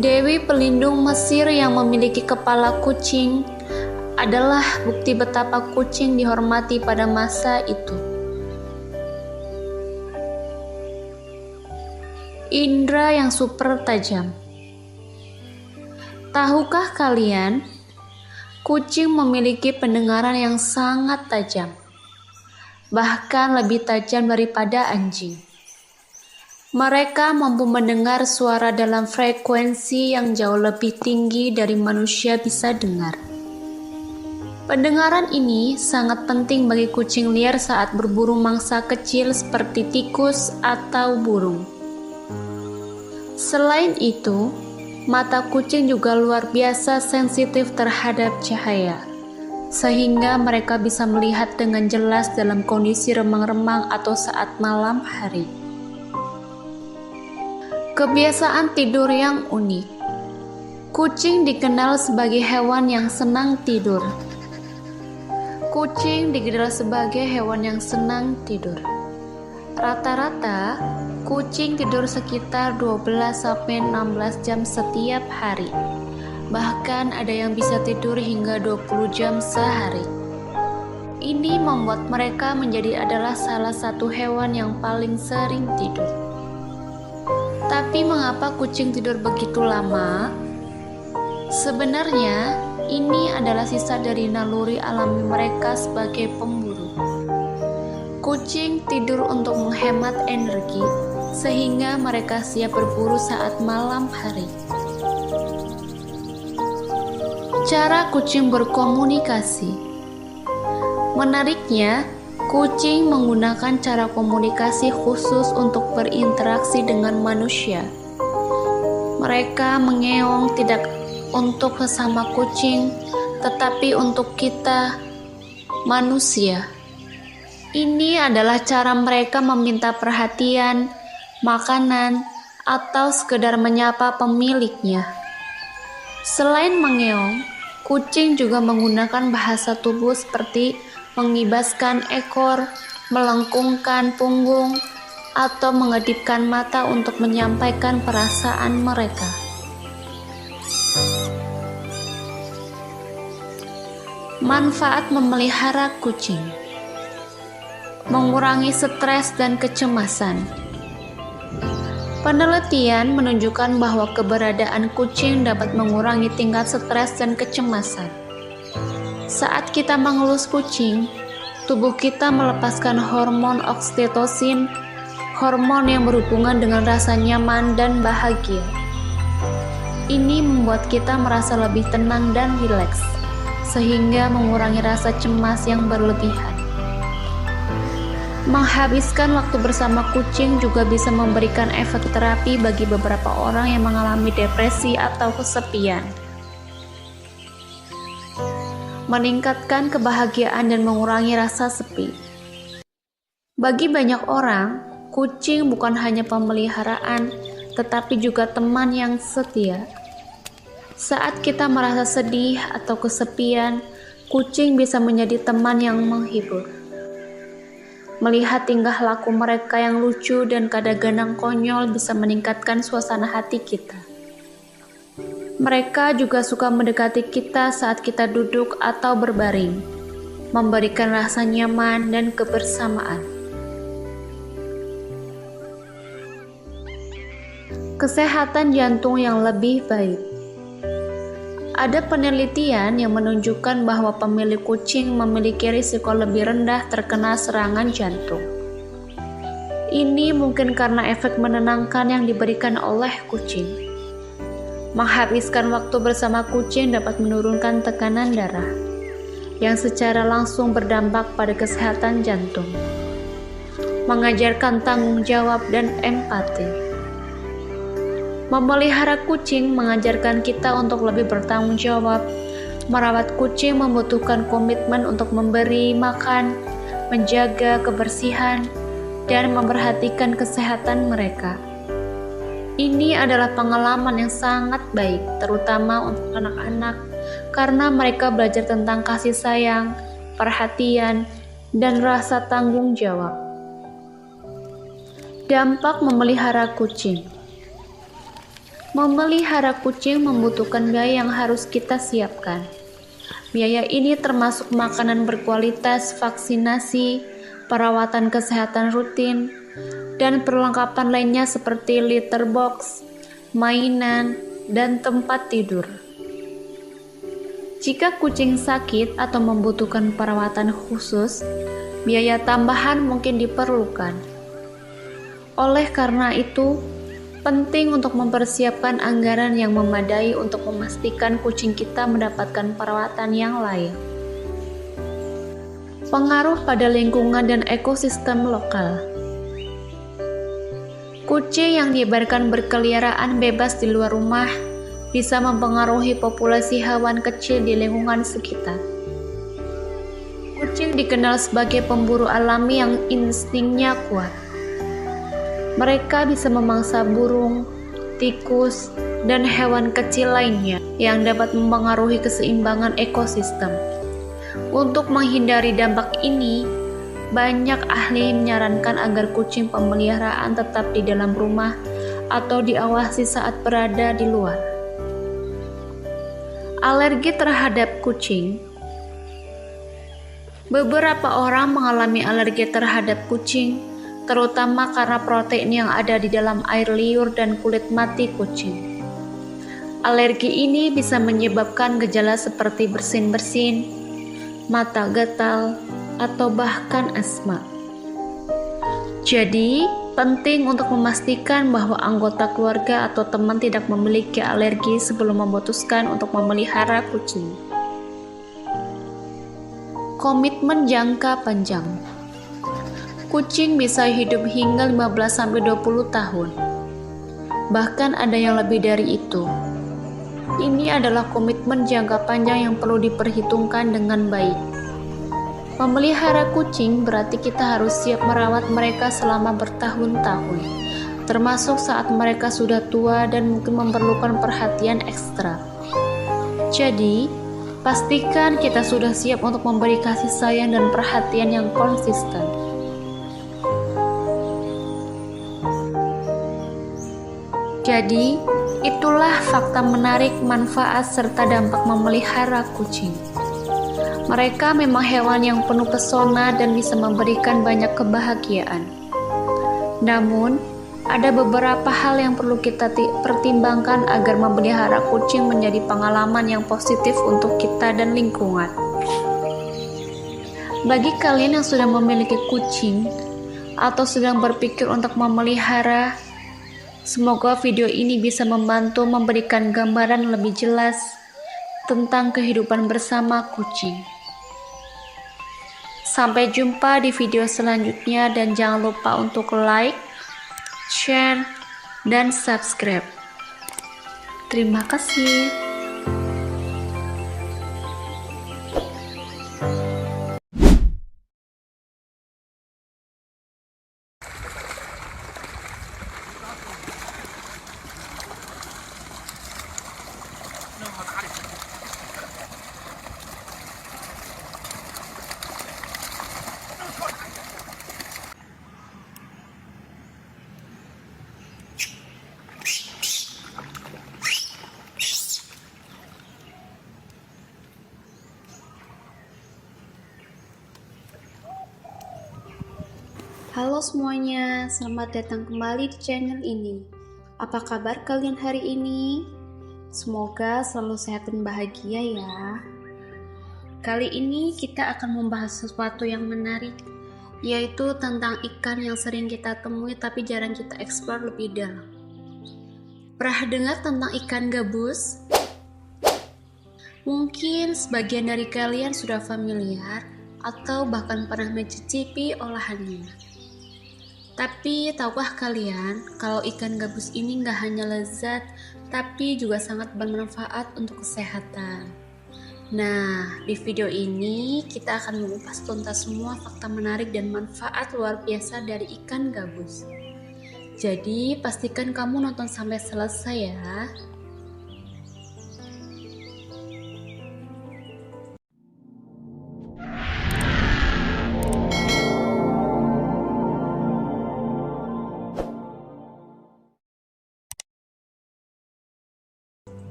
[SPEAKER 1] dewi pelindung Mesir yang memiliki kepala kucing, adalah bukti betapa kucing dihormati pada masa itu. Indra yang super tajam. Tahukah kalian, kucing memiliki pendengaran yang sangat tajam, bahkan lebih tajam daripada anjing. Mereka mampu mendengar suara dalam frekuensi yang jauh lebih tinggi dari manusia bisa dengar. Pendengaran ini sangat penting bagi kucing liar saat berburu mangsa kecil seperti tikus atau burung. Selain itu, mata kucing juga luar biasa sensitif terhadap cahaya, sehingga mereka bisa melihat dengan jelas dalam kondisi remang-remang atau saat malam hari. Kebiasaan tidur yang unik. Kucing dikenal sebagai hewan yang senang tidur. Kucing dikenal sebagai hewan yang senang tidur. Rata-rata, kucing tidur sekitar 12-16 jam setiap hari. Bahkan ada yang bisa tidur hingga 20 jam sehari. Ini membuat mereka adalah salah satu hewan yang paling sering tidur. Tapi mengapa kucing tidur begitu lama? Sebenarnya, ini adalah sisa dari naluri alami mereka sebagai pemburu. Kucing tidur untuk menghemat energi, sehingga mereka siap berburu saat malam hari. Cara kucing berkomunikasi. Menariknya, kucing menggunakan cara komunikasi khusus untuk berinteraksi dengan manusia. Mereka mengeong tidak untuk sesama kucing, tetapi untuk kita, manusia. Ini adalah cara mereka meminta perhatian, makanan, atau sekedar menyapa pemiliknya. Selain mengeong, kucing juga menggunakan bahasa tubuh seperti mengibaskan ekor, melengkungkan punggung, atau mengedipkan mata untuk menyampaikan perasaan mereka. Manfaat memelihara kucing. Mengurangi stres dan kecemasan. Penelitian menunjukkan bahwa keberadaan kucing dapat mengurangi tingkat stres dan kecemasan. Saat kita mengelus kucing, tubuh kita melepaskan hormon oksitosin, hormon yang berhubungan dengan rasa nyaman dan bahagia. Ini membuat kita merasa lebih tenang dan rileks, sehingga mengurangi rasa cemas yang berlebihan. Menghabiskan waktu bersama kucing juga bisa memberikan efek terapi bagi beberapa orang yang mengalami depresi atau kesepian. Meningkatkan kebahagiaan dan mengurangi rasa sepi. Bagi banyak orang, kucing bukan hanya pemeliharaan, tetapi juga teman yang setia. Saat kita merasa sedih atau kesepian, kucing bisa menjadi teman yang menghibur. Melihat tingkah laku mereka yang lucu dan kadang-kadang konyol bisa meningkatkan suasana hati kita. Mereka juga suka mendekati kita saat kita duduk atau berbaring, memberikan rasa nyaman dan kebersamaan. Kesehatan jantung yang lebih baik. Ada penelitian yang menunjukkan bahwa pemilik kucing memiliki risiko lebih rendah terkena serangan jantung. Ini mungkin karena efek menenangkan yang diberikan oleh kucing. Menghabiskan waktu bersama kucing dapat menurunkan tekanan darah, yang secara langsung berdampak pada kesehatan jantung. Mengajarkan tanggung jawab dan empati. Memelihara kucing mengajarkan kita untuk lebih bertanggung jawab. Merawat kucing membutuhkan komitmen untuk memberi makan, menjaga kebersihan, dan memperhatikan kesehatan mereka. Ini adalah pengalaman yang sangat baik, terutama untuk anak-anak, karena mereka belajar tentang kasih sayang, perhatian, dan rasa tanggung jawab. Dampak memelihara kucing. Memelihara kucing membutuhkan biaya yang harus kita siapkan. Biaya ini termasuk makanan berkualitas, vaksinasi, perawatan kesehatan rutin, dan perlengkapan lainnya seperti litter box, mainan, dan tempat tidur. Jika kucing sakit atau membutuhkan perawatan khusus, biaya tambahan mungkin diperlukan. Oleh karena itu, penting untuk mempersiapkan anggaran yang memadai untuk memastikan kucing kita mendapatkan perawatan yang layak. Pengaruh pada lingkungan dan ekosistem lokal. Kucing yang dibiarkan berkeliaran bebas di luar rumah bisa mempengaruhi populasi hewan kecil di lingkungan sekitar. Kucing dikenal sebagai pemburu alami yang instingnya kuat. Mereka bisa memangsa burung, tikus, dan hewan kecil lainnya yang dapat mempengaruhi keseimbangan ekosistem. Untuk menghindari dampak ini, banyak ahli menyarankan agar kucing pemeliharaan tetap di dalam rumah atau diawasi saat berada di luar. Alergi terhadap kucing. Beberapa orang mengalami alergi terhadap kucing, terutama karena protein yang ada di dalam air liur dan kulit mati kucing. Alergi ini bisa menyebabkan gejala seperti bersin-bersin, mata gatal, atau bahkan asma. Jadi, penting untuk memastikan bahwa anggota keluarga atau teman tidak memiliki alergi sebelum memutuskan untuk memelihara kucing. Komitmen jangka panjang. Kucing bisa hidup hingga 15-20 tahun. Bahkan ada yang lebih dari itu. Ini adalah komitmen jangka panjang yang perlu diperhitungkan dengan baik. Memelihara kucing berarti kita harus siap merawat mereka selama bertahun-tahun, termasuk saat mereka sudah tua dan mungkin memerlukan perhatian ekstra. Jadi, pastikan kita sudah siap untuk memberi kasih sayang dan perhatian yang konsisten. Jadi, itulah fakta menarik, manfaat, serta dampak memelihara kucing. Mereka memang hewan yang penuh pesona dan bisa memberikan banyak kebahagiaan. Namun, ada beberapa hal yang perlu kita pertimbangkan agar memelihara kucing menjadi pengalaman yang positif untuk kita dan lingkungan. Bagi kalian yang sudah memiliki kucing atau sedang berpikir untuk memelihara, semoga video ini bisa membantu memberikan gambaran lebih jelas tentang kehidupan bersama kucing. Sampai jumpa di video selanjutnya dan jangan lupa untuk like, share, dan subscribe. Terima kasih. Halo semuanya, selamat datang kembali di channel ini. Apa kabar kalian hari ini? Semoga selalu sehat dan bahagia ya. Kali ini kita akan membahas sesuatu yang menarik, yaitu tentang ikan yang sering kita temui tapi jarang kita eksplor lebih dalam. Pernah dengar tentang ikan gabus? Mungkin sebagian dari kalian sudah familiar atau bahkan pernah mencicipi olahannya. Tapi tahukah kalian kalau ikan gabus ini nggak hanya lezat, tapi juga sangat bermanfaat untuk kesehatan. Nah, di video ini kita akan mengupas tuntas semua fakta menarik dan manfaat luar biasa dari ikan gabus. Jadi, pastikan kamu nonton sampai selesai ya.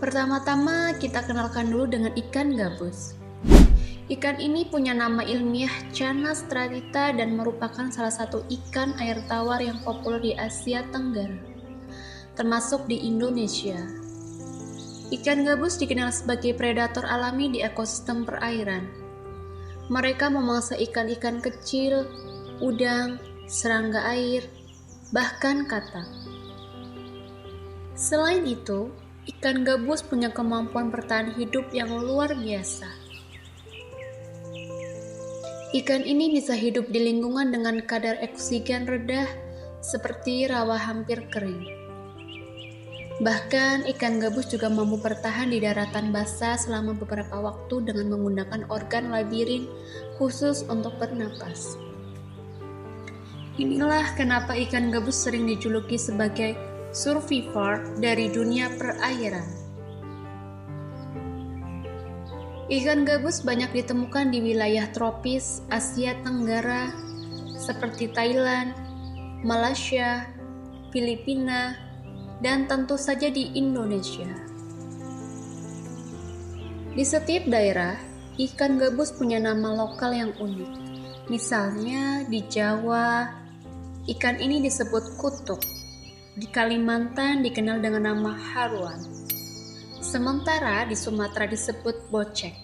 [SPEAKER 1] Pertama-tama kita kenalkan dulu dengan ikan gabus. Ikan ini punya nama ilmiah Channa stratita dan merupakan salah satu ikan air tawar yang populer di Asia Tenggara, termasuk di Indonesia. Ikan gabus dikenal sebagai predator alami di ekosistem perairan. Mereka memangsa ikan-ikan kecil, udang, serangga air, bahkan katak. Selain itu, ikan gabus punya kemampuan bertahan hidup yang luar biasa. Ikan ini bisa hidup di lingkungan dengan kadar oksigen rendah seperti rawa hampir kering. Bahkan ikan gabus juga mampu bertahan di daratan basah selama beberapa waktu dengan menggunakan organ labirin khusus untuk bernapas. Inilah kenapa ikan gabus sering dijuluki sebagai survivor dari dunia perairan. Ikan gabus banyak ditemukan di wilayah tropis Asia Tenggara seperti Thailand, Malaysia, Filipina, dan tentu saja di Indonesia. Di setiap daerah, ikan gabus punya nama lokal yang unik. Misalnya di Jawa, ikan ini disebut kutuk. Di Kalimantan dikenal dengan nama haruan. Sementara di Sumatera disebut bocek.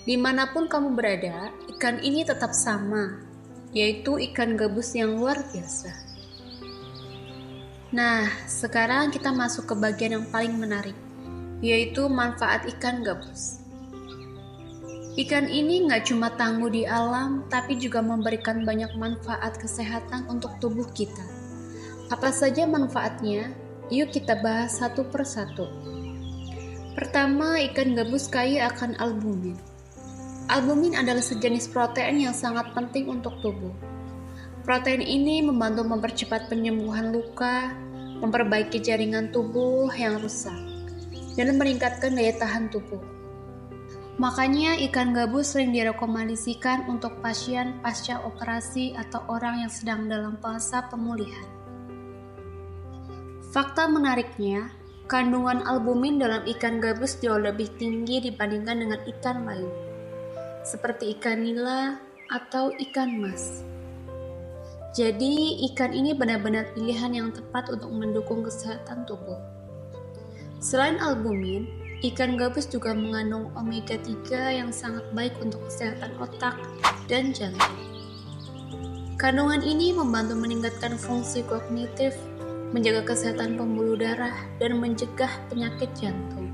[SPEAKER 1] Dimanapun kamu berada, ikan ini tetap sama, yaitu ikan gabus yang luar biasa. Nah, sekarang kita masuk ke bagian yang paling menarik, yaitu manfaat ikan gabus. Ikan ini nggak cuma tangguh di alam, tapi juga memberikan banyak manfaat kesehatan untuk tubuh kita. Apa saja manfaatnya? Yuk kita bahas satu persatu. Pertama, ikan gabus kaya akan albumin. Albumin adalah sejenis protein yang sangat penting untuk tubuh. Protein ini membantu mempercepat penyembuhan luka, memperbaiki jaringan tubuh yang rusak, dan meningkatkan daya tahan tubuh. Makanya ikan gabus sering direkomendasikan untuk pasien pasca operasi atau orang yang sedang dalam fase pemulihan. Fakta menariknya, kandungan albumin dalam ikan gabus jauh lebih tinggi dibandingkan dengan ikan lain, seperti ikan nila atau ikan mas. Jadi, ikan ini benar-benar pilihan yang tepat untuk mendukung kesehatan tubuh. Selain albumin, ikan gabus juga mengandung omega 3 yang sangat baik untuk kesehatan otak dan jantung. Kandungan ini membantu meningkatkan fungsi kognitif, menjaga kesehatan pembuluh darah, dan mencegah penyakit jantung.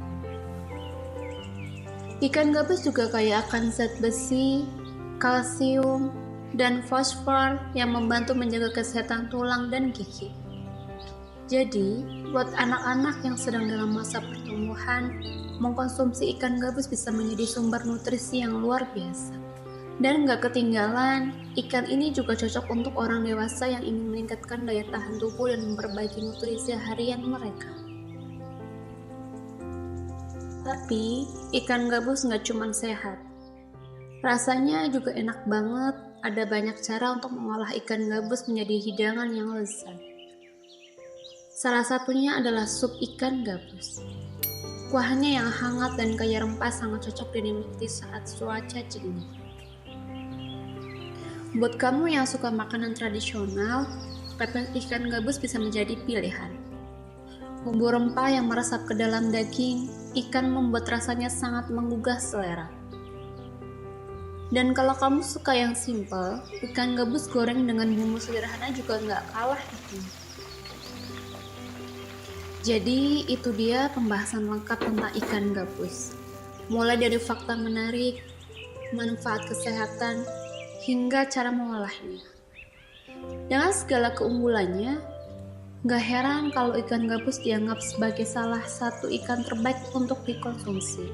[SPEAKER 1] Ikan gabus juga kaya akan zat besi, kalsium, dan fosfor yang membantu menjaga kesehatan tulang dan gigi. Jadi, buat anak-anak yang sedang dalam masa pertumbuhan, mengkonsumsi ikan gabus bisa menjadi sumber nutrisi yang luar biasa. Dan gak ketinggalan, ikan ini juga cocok untuk orang dewasa yang ingin meningkatkan daya tahan tubuh dan memperbaiki nutrisi harian mereka. Tapi, ikan gabus gak cuma sehat. Rasanya juga enak banget, ada banyak cara untuk mengolah ikan gabus menjadi hidangan yang lezat. Salah satunya adalah sup ikan gabus. Kuahnya yang hangat dan kaya rempah sangat cocok dinikmati saat cuaca cerah. Buat kamu yang suka makanan tradisional, pepes ikan gabus bisa menjadi pilihan. Bumbu rempah yang meresap ke dalam daging ikan membuat rasanya sangat menggugah selera. Dan kalau kamu suka yang simple, ikan gabus goreng dengan bumbu sederhana juga nggak kalah gitu. Jadi itu dia pembahasan lengkap tentang ikan gabus. Mulai dari fakta menarik, manfaat kesehatan, hingga cara mengolahnya. Dengan segala keunggulannya, gak heran kalau ikan gabus dianggap sebagai salah satu ikan terbaik untuk dikonsumsi.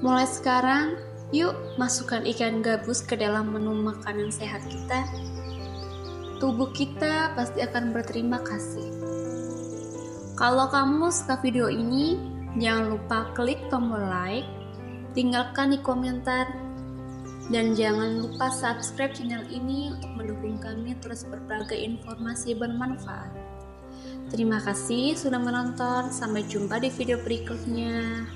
[SPEAKER 1] Mulai sekarang, yuk masukkan ikan gabus ke dalam menu makanan sehat kita. Tubuh kita pasti akan berterima kasih. Kalau kamu suka video ini, jangan lupa klik tombol like, tinggalkan di komentar, dan jangan lupa subscribe channel ini untuk mendukung kami terus berbagi informasi bermanfaat. Terima kasih sudah menonton, sampai jumpa di video berikutnya.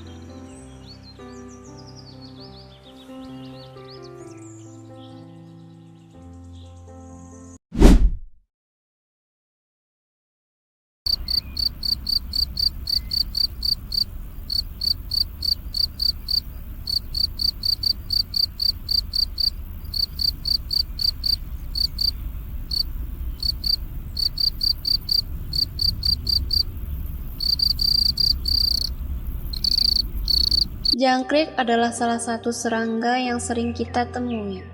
[SPEAKER 1] Jangkrik adalah salah satu serangga yang sering kita temui,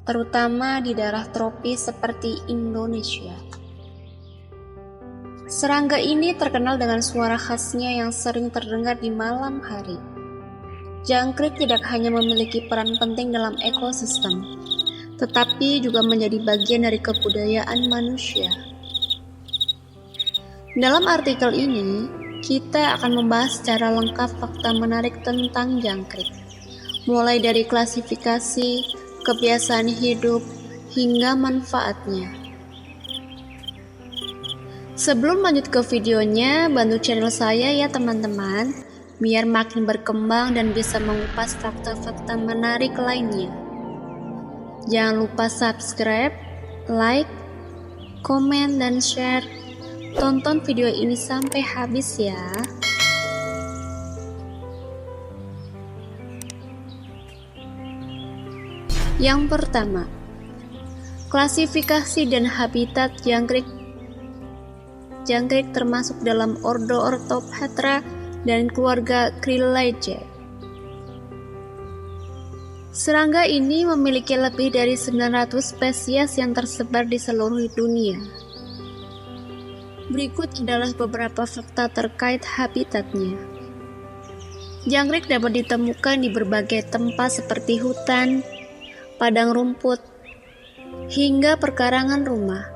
[SPEAKER 1] terutama di daerah tropis seperti Indonesia. Serangga ini terkenal dengan suara khasnya yang sering terdengar di malam hari. Jangkrik tidak hanya memiliki peran penting dalam ekosistem, tetapi juga menjadi bagian dari kebudayaan manusia. Dalam artikel ini, kita akan membahas secara lengkap fakta menarik tentang jangkrik, mulai dari klasifikasi, kebiasaan hidup, hingga manfaatnya. Sebelum lanjut ke videonya, bantu channel saya ya teman-teman, biar makin berkembang dan bisa mengupas fakta-fakta menarik lainnya. Jangan lupa subscribe, like, komen, dan share. Tonton video ini sampai habis ya. Yang pertama, klasifikasi dan habitat jangkrik. Jangkrik termasuk dalam ordo Orthoptera dan keluarga Crylidae. Serangga ini memiliki lebih dari 900 spesies yang tersebar di seluruh dunia. Berikut adalah beberapa fakta terkait habitatnya. Jangkrik dapat ditemukan di berbagai tempat seperti hutan, padang rumput, hingga perkarangan rumah.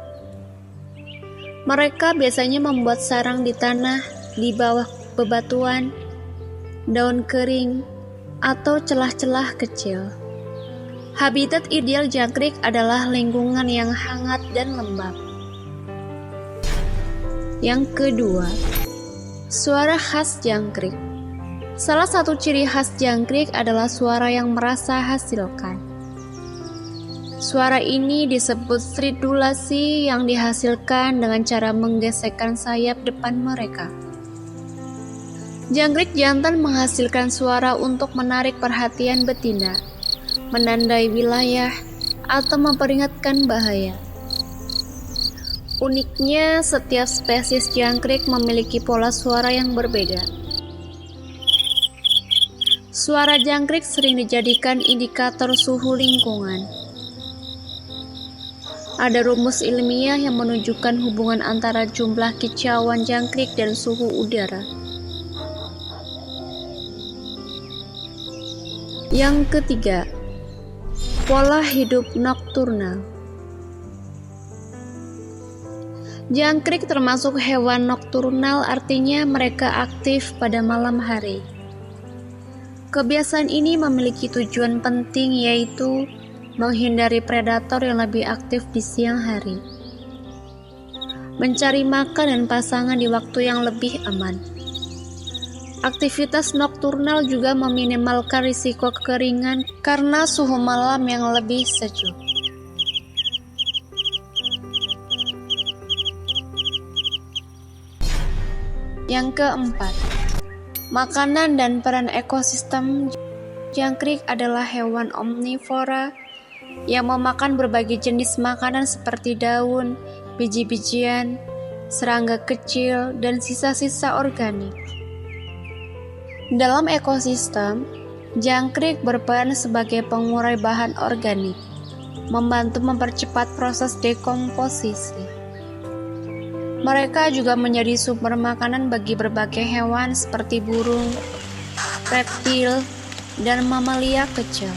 [SPEAKER 1] Mereka biasanya membuat sarang di tanah, di bawah bebatuan, daun kering, atau celah-celah kecil. Habitat ideal jangkrik adalah lingkungan yang hangat dan lembab. Yang kedua, suara khas jangkrik. Salah satu ciri khas jangkrik adalah suara yang merasa hasilkan. Suara ini disebut stridulasi yang dihasilkan dengan cara menggesekkan sayap depan mereka. Jangkrik jantan menghasilkan suara untuk menarik perhatian betina, menandai wilayah, atau memperingatkan bahaya. Uniknya, setiap spesies jangkrik memiliki pola suara yang berbeda. Suara jangkrik sering dijadikan indikator suhu lingkungan. Ada rumus ilmiah yang menunjukkan hubungan antara jumlah kicauan jangkrik dan suhu udara. Yang ketiga, pola hidup nokturnal. Jangkrik termasuk hewan nokturnal, artinya mereka aktif pada malam hari. Kebiasaan ini memiliki tujuan penting, yaitu menghindari predator yang lebih aktif di siang hari, mencari makan dan pasangan di waktu yang lebih aman. Aktivitas nokturnal juga meminimalkan risiko kekeringan karena suhu malam yang lebih sejuk. Yang keempat, makanan dan peran ekosistem. Jangkrik adalah hewan omnivora yang memakan berbagai jenis makanan seperti daun, biji-bijian, serangga kecil, dan sisa-sisa organik. Dalam ekosistem, jangkrik berperan sebagai pengurai bahan organik, membantu mempercepat proses dekomposisi. Mereka juga menjadi sumber makanan bagi berbagai hewan seperti burung, reptil, dan mamalia kecil.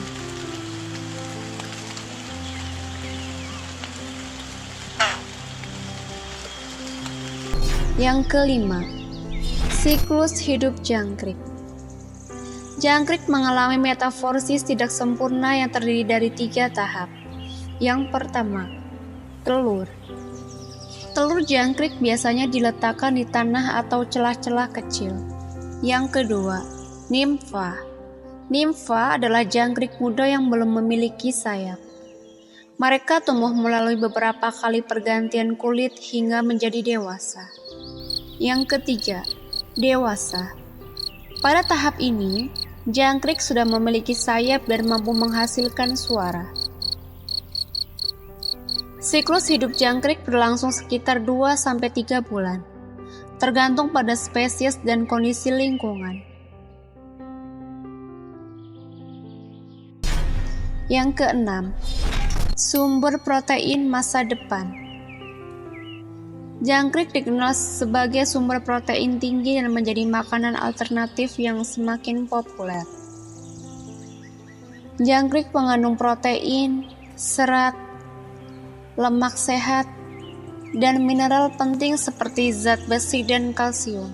[SPEAKER 1] Yang kelima, siklus hidup jangkrik. Jangkrik mengalami metamorfosis tidak sempurna yang terdiri dari 3 tahap. Yang pertama, telur. Telur jangkrik biasanya diletakkan di tanah atau celah-celah kecil. Yang kedua, nimfa. Nimfa adalah jangkrik muda yang belum memiliki sayap. Mereka tumbuh melalui beberapa kali pergantian kulit hingga menjadi dewasa. Yang ketiga, dewasa. Pada tahap ini, jangkrik sudah memiliki sayap dan mampu menghasilkan suara. Siklus hidup jangkrik berlangsung sekitar 2-3 bulan, tergantung pada spesies dan kondisi lingkungan. Yang keenam, sumber protein masa depan. Jangkrik dikenal sebagai sumber protein tinggi dan menjadi makanan alternatif yang semakin populer. Jangkrik mengandung protein, serat, lemak sehat, dan mineral penting seperti zat besi dan kalsium.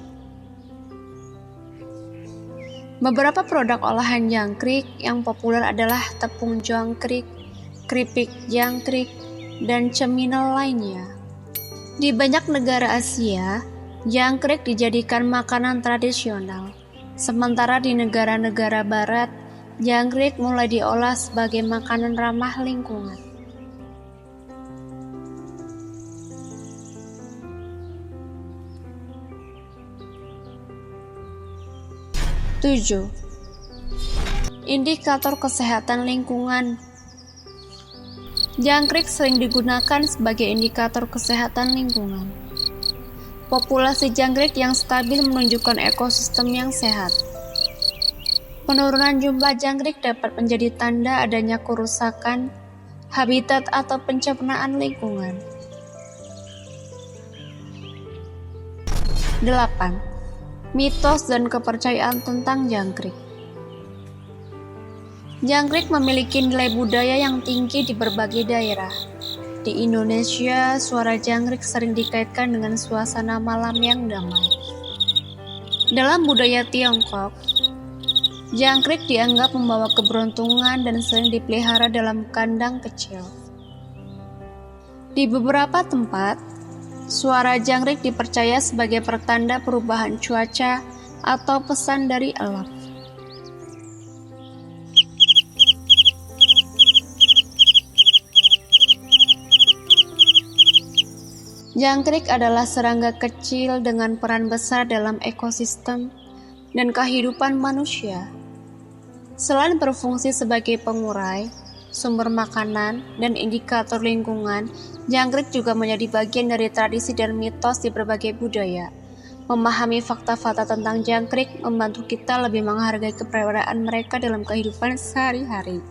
[SPEAKER 1] Beberapa produk olahan jangkrik yang populer adalah tepung jangkrik, keripik jangkrik, dan cemilan lainnya. Di banyak negara Asia, jangkrik dijadikan makanan tradisional. Sementara di negara-negara barat, jangkrik mulai diolah sebagai makanan ramah lingkungan. Tujuh, indikator kesehatan lingkungan. Jangkrik sering digunakan sebagai indikator kesehatan lingkungan. Populasi jangkrik yang stabil menunjukkan ekosistem yang sehat. Penurunan jumlah jangkrik dapat menjadi tanda adanya kerusakan habitat atau pencernaan lingkungan. 8. Mitos dan kepercayaan tentang jangkrik. Jangkrik memiliki nilai budaya yang tinggi di berbagai daerah. Di Indonesia, suara jangkrik sering dikaitkan dengan suasana malam yang damai. Dalam budaya Tiongkok, jangkrik dianggap membawa keberuntungan dan sering dipelihara dalam kandang kecil. Di beberapa tempat, suara jangkrik dipercaya sebagai pertanda perubahan cuaca atau pesan dari alam. Jangkrik adalah serangga kecil dengan peran besar dalam ekosistem dan kehidupan manusia. Selain berfungsi sebagai pengurai, sumber makanan, dan indikator lingkungan, jangkrik juga menjadi bagian dari tradisi dan mitos di berbagai budaya. Memahami fakta-fakta tentang jangkrik membantu kita lebih menghargai keberadaan mereka dalam kehidupan sehari-hari.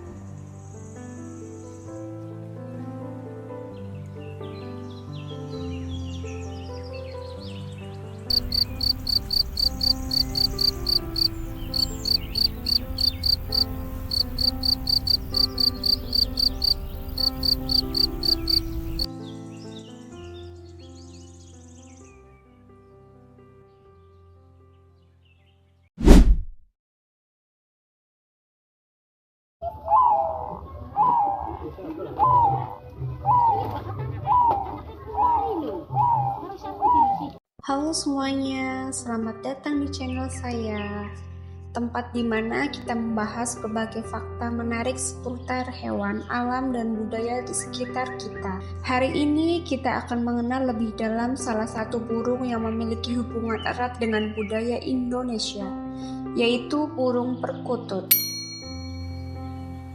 [SPEAKER 1] Halo semuanya, selamat datang di channel saya.
[SPEAKER 2] tempat di mana kita membahas berbagai fakta menarik seputar hewan, alam, dan budaya di sekitar kita. Hari ini kita akan mengenal lebih dalam salah satu burung yang memiliki hubungan erat dengan budaya Indonesia, yaitu burung perkutut.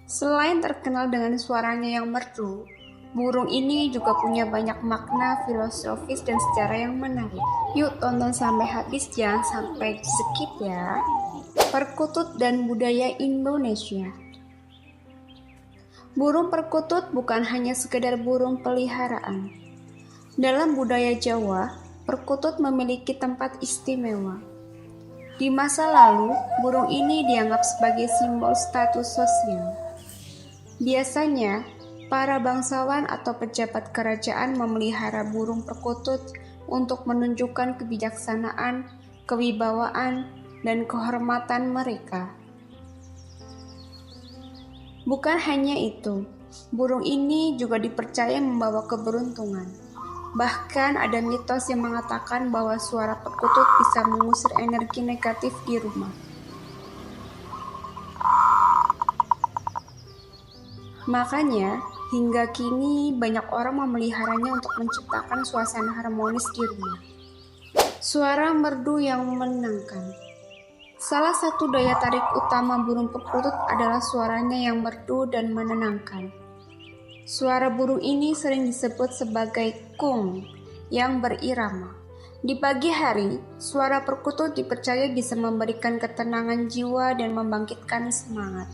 [SPEAKER 2] Selain terkenal dengan suaranya yang merdu, burung ini juga punya banyak makna filosofis dan sejarah yang menarik. Yuk tonton sampai habis, jangan sampai skip ya. Perkutut dan budaya Indonesia. Burung perkutut bukan hanya sekedar burung peliharaan. Dalam budaya Jawa, perkutut memiliki tempat istimewa. Di masa lalu, burung ini dianggap sebagai simbol status sosial. Biasanya, para bangsawan atau pejabat kerajaan memelihara burung perkutut untuk menunjukkan kebijaksanaan, kewibawaan, dan kehormatan mereka. Bukan hanya itu, burung ini juga dipercaya membawa keberuntungan. Bahkan ada mitos yang mengatakan bahwa suara perkutut bisa mengusir energi negatif di rumah. Makanya, hingga kini banyak orang memeliharanya untuk menciptakan suasana harmonis di rumah. Suara merdu yang menenangkan. Salah satu daya tarik utama burung perkutut adalah suaranya yang merdu dan menenangkan. Suara burung ini sering disebut sebagai kung yang berirama. Di pagi hari, suara perkutut dipercaya bisa memberikan ketenangan jiwa dan membangkitkan semangat.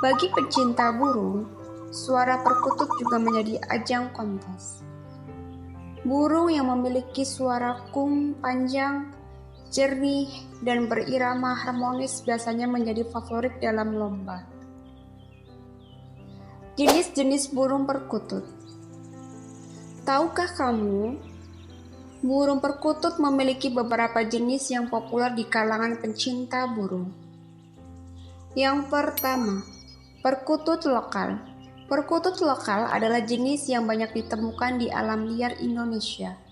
[SPEAKER 2] Bagi pecinta burung, suara perkutut juga menjadi ajang kontes. Burung yang memiliki suara kung panjang, jernih, dan berirama harmonis biasanya menjadi favorit dalam lomba. Jenis-jenis burung perkutut. Tahukah kamu, burung perkutut memiliki beberapa jenis yang populer di kalangan pencinta burung. Yang pertama, perkutut lokal. Perkutut lokal adalah jenis yang banyak ditemukan di alam liar Indonesia.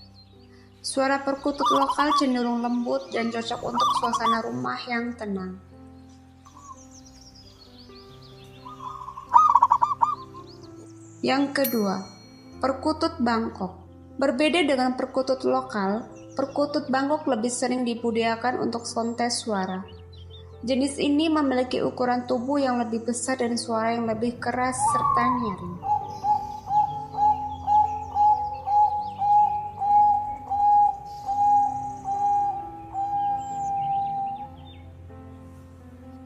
[SPEAKER 2] Suara perkutut lokal cenderung lembut dan cocok untuk suasana rumah yang tenang. Yang kedua, perkutut Bangkok. Berbeda dengan perkutut lokal, perkutut Bangkok lebih sering dibudidayakan untuk kontes suara. Jenis ini memiliki ukuran tubuh yang lebih besar dan suara yang lebih keras serta nyaring.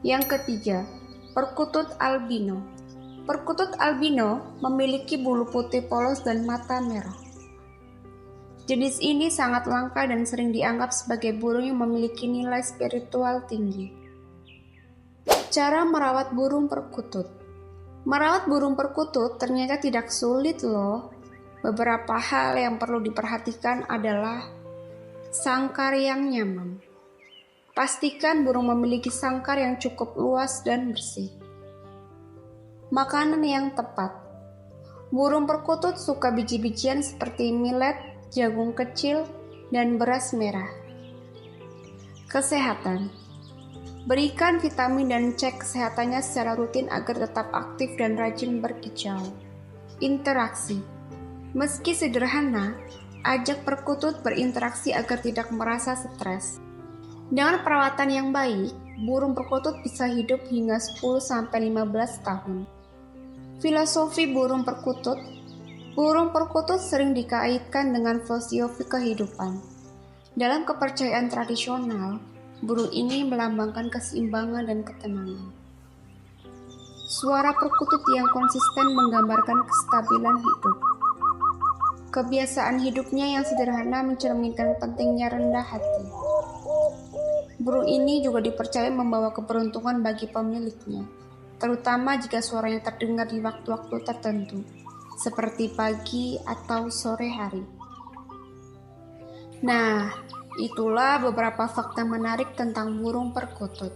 [SPEAKER 2] Yang ketiga, perkutut albino. Perkutut albino memiliki bulu putih polos dan mata merah. Jenis ini sangat langka dan sering dianggap sebagai burung yang memiliki nilai spiritual tinggi. Cara merawat burung perkutut. Merawat burung perkutut ternyata tidak sulit loh. Beberapa hal yang perlu diperhatikan adalah sangkar yang nyaman. Pastikan burung memiliki sangkar yang cukup luas dan bersih. Makanan yang tepat. Burung perkutut suka biji-bijian seperti millet, jagung kecil, dan beras merah. Kesehatan. Berikan vitamin dan cek kesehatannya secara rutin agar tetap aktif dan rajin berkicau. Interaksi. Meski sederhana, ajak perkutut berinteraksi agar tidak merasa stres. Dengan perawatan yang baik, burung perkutut bisa hidup hingga 10-15 tahun. Filosofi burung perkutut. Burung perkutut sering dikaitkan dengan filosofi kehidupan. Dalam kepercayaan tradisional, burung ini melambangkan keseimbangan dan ketenangan. Suara perkutut yang konsisten menggambarkan kestabilan hidup. Kebiasaan hidupnya yang sederhana mencerminkan pentingnya rendah hati. Burung ini juga dipercaya membawa keberuntungan bagi pemiliknya, terutama jika suaranya terdengar di waktu-waktu tertentu, seperti pagi atau sore hari. Nah, itulah beberapa fakta menarik tentang burung perkutut.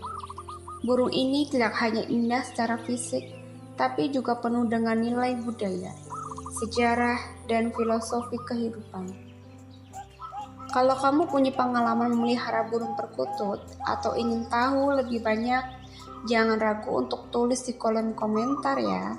[SPEAKER 2] Burung ini tidak hanya indah secara fisik, tapi juga penuh dengan nilai budaya, sejarah, dan filosofi kehidupan. Kalau kamu punya pengalaman memelihara burung perkutut atau ingin tahu lebih banyak, jangan ragu untuk tulis di kolom komentar ya.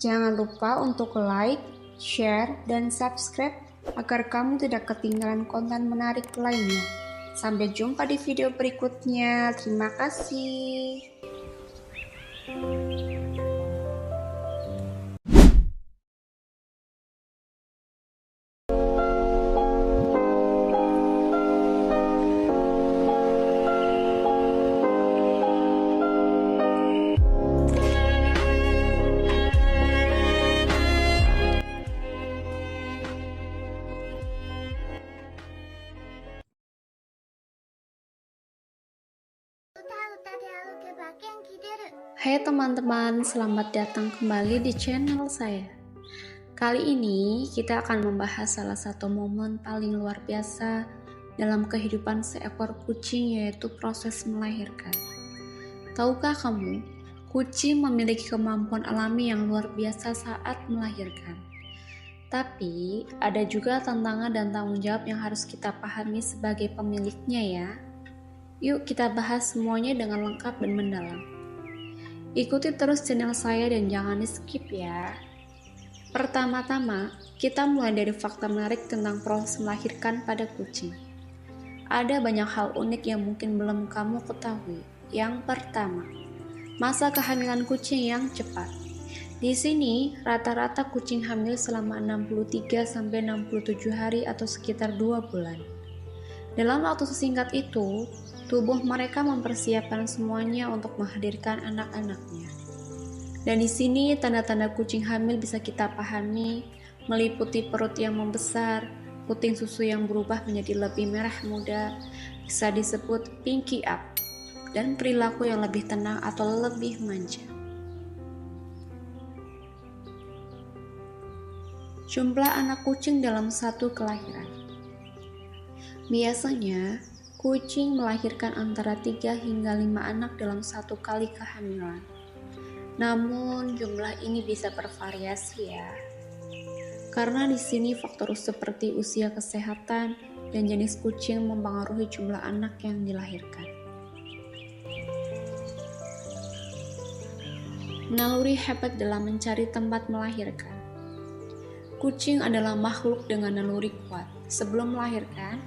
[SPEAKER 2] Jangan lupa untuk like, share, dan subscribe agar kamu tidak ketinggalan konten menarik lainnya. Sampai jumpa di video berikutnya. Terima kasih.
[SPEAKER 1] Hai teman-teman, selamat datang kembali di channel saya. Kali ini kita akan membahas salah satu momen paling luar biasa dalam kehidupan seekor kucing, yaitu proses melahirkan. Tahukah kamu, kucing memiliki kemampuan alami yang luar biasa saat melahirkan. Tapi ada juga tantangan dan tanggung jawab yang harus kita pahami sebagai pemiliknya ya. Yuk kita bahas semuanya dengan lengkap dan mendalam. Ikuti terus channel saya dan jangan di skip ya. Pertama-tama, kita mulai dari fakta menarik tentang proses melahirkan pada kucing. Ada banyak hal unik yang mungkin belum kamu ketahui. Yang pertama, masa kehamilan kucing yang cepat. Di sini, rata-rata kucing hamil selama 63-67 hari atau sekitar 2 bulan. Dalam waktu sesingkat itu, tubuh mereka mempersiapkan semuanya untuk menghadirkan anak-anaknya. Dan di sini tanda-tanda kucing hamil bisa kita pahami, meliputi perut yang membesar, puting susu yang berubah menjadi lebih merah muda, bisa disebut pinky up, dan perilaku yang lebih tenang atau lebih manja. Jumlah anak kucing dalam satu kelahiran. Biasanya, kucing melahirkan antara 3 hingga 5 anak dalam satu kali kehamilan. Namun, jumlah ini bisa bervariasi ya. Karena di sini faktor seperti usia kesehatan dan jenis kucing mempengaruhi jumlah anak yang dilahirkan. Naluri hebat dalam mencari tempat melahirkan. Kucing adalah makhluk dengan naluri kuat. Sebelum melahirkan,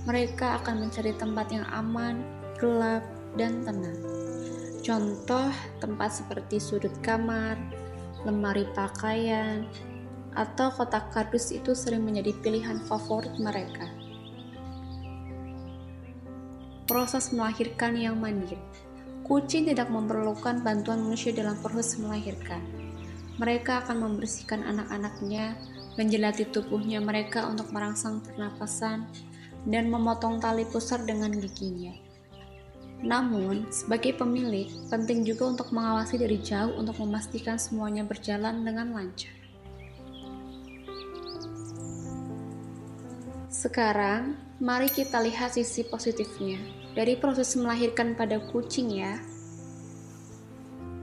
[SPEAKER 1] mereka akan mencari tempat yang aman, gelap, dan tenang. Contoh, tempat seperti sudut kamar, lemari pakaian, atau kotak kardus itu sering menjadi pilihan favorit mereka. Proses melahirkan yang mandiri. Kucing tidak memerlukan bantuan manusia dalam proses melahirkan. Mereka akan membersihkan anak-anaknya, menjelati tubuhnya mereka untuk merangsang pernapasan, dan memotong tali pusar dengan giginya. Namun, sebagai pemilik, penting juga untuk mengawasi dari jauh untuk memastikan semuanya berjalan dengan lancar. Sekarang, mari kita lihat sisi positifnya dari proses melahirkan pada kucing ya.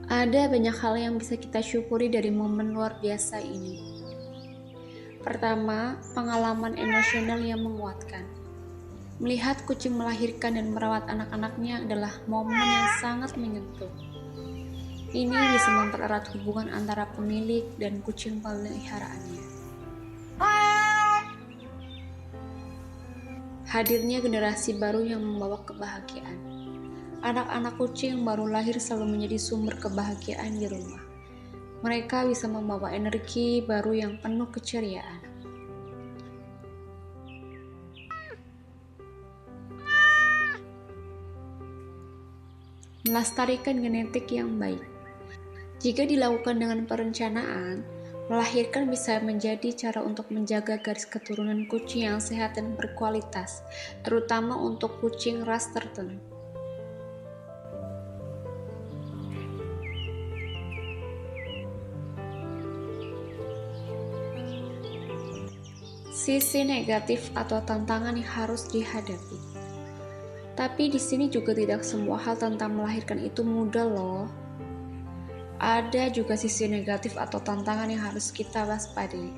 [SPEAKER 1] Ada banyak hal yang bisa kita syukuri dari momen luar biasa ini. Pertama, pengalaman emosional yang menguatkan. Melihat kucing melahirkan dan merawat anak-anaknya adalah momen yang sangat menyentuh. Ini bisa mempererat hubungan antara pemilik dan kucing peliharaannya. Hadirnya generasi baru yang membawa kebahagiaan. Anak-anak kucing yang baru lahir selalu menjadi sumber kebahagiaan di rumah. Mereka bisa membawa energi baru yang penuh keceriaan. Melestarikan genetik yang baik. Jika dilakukan dengan perencanaan, melahirkan bisa menjadi cara untuk menjaga garis keturunan kucing yang sehat dan berkualitas, terutama untuk kucing ras tertentu. Sisi negatif atau tantangan yang harus dihadapi. Tapi di sini juga tidak semua hal tentang melahirkan itu mudah loh. Ada juga sisi negatif atau tantangan yang harus kita waspadai,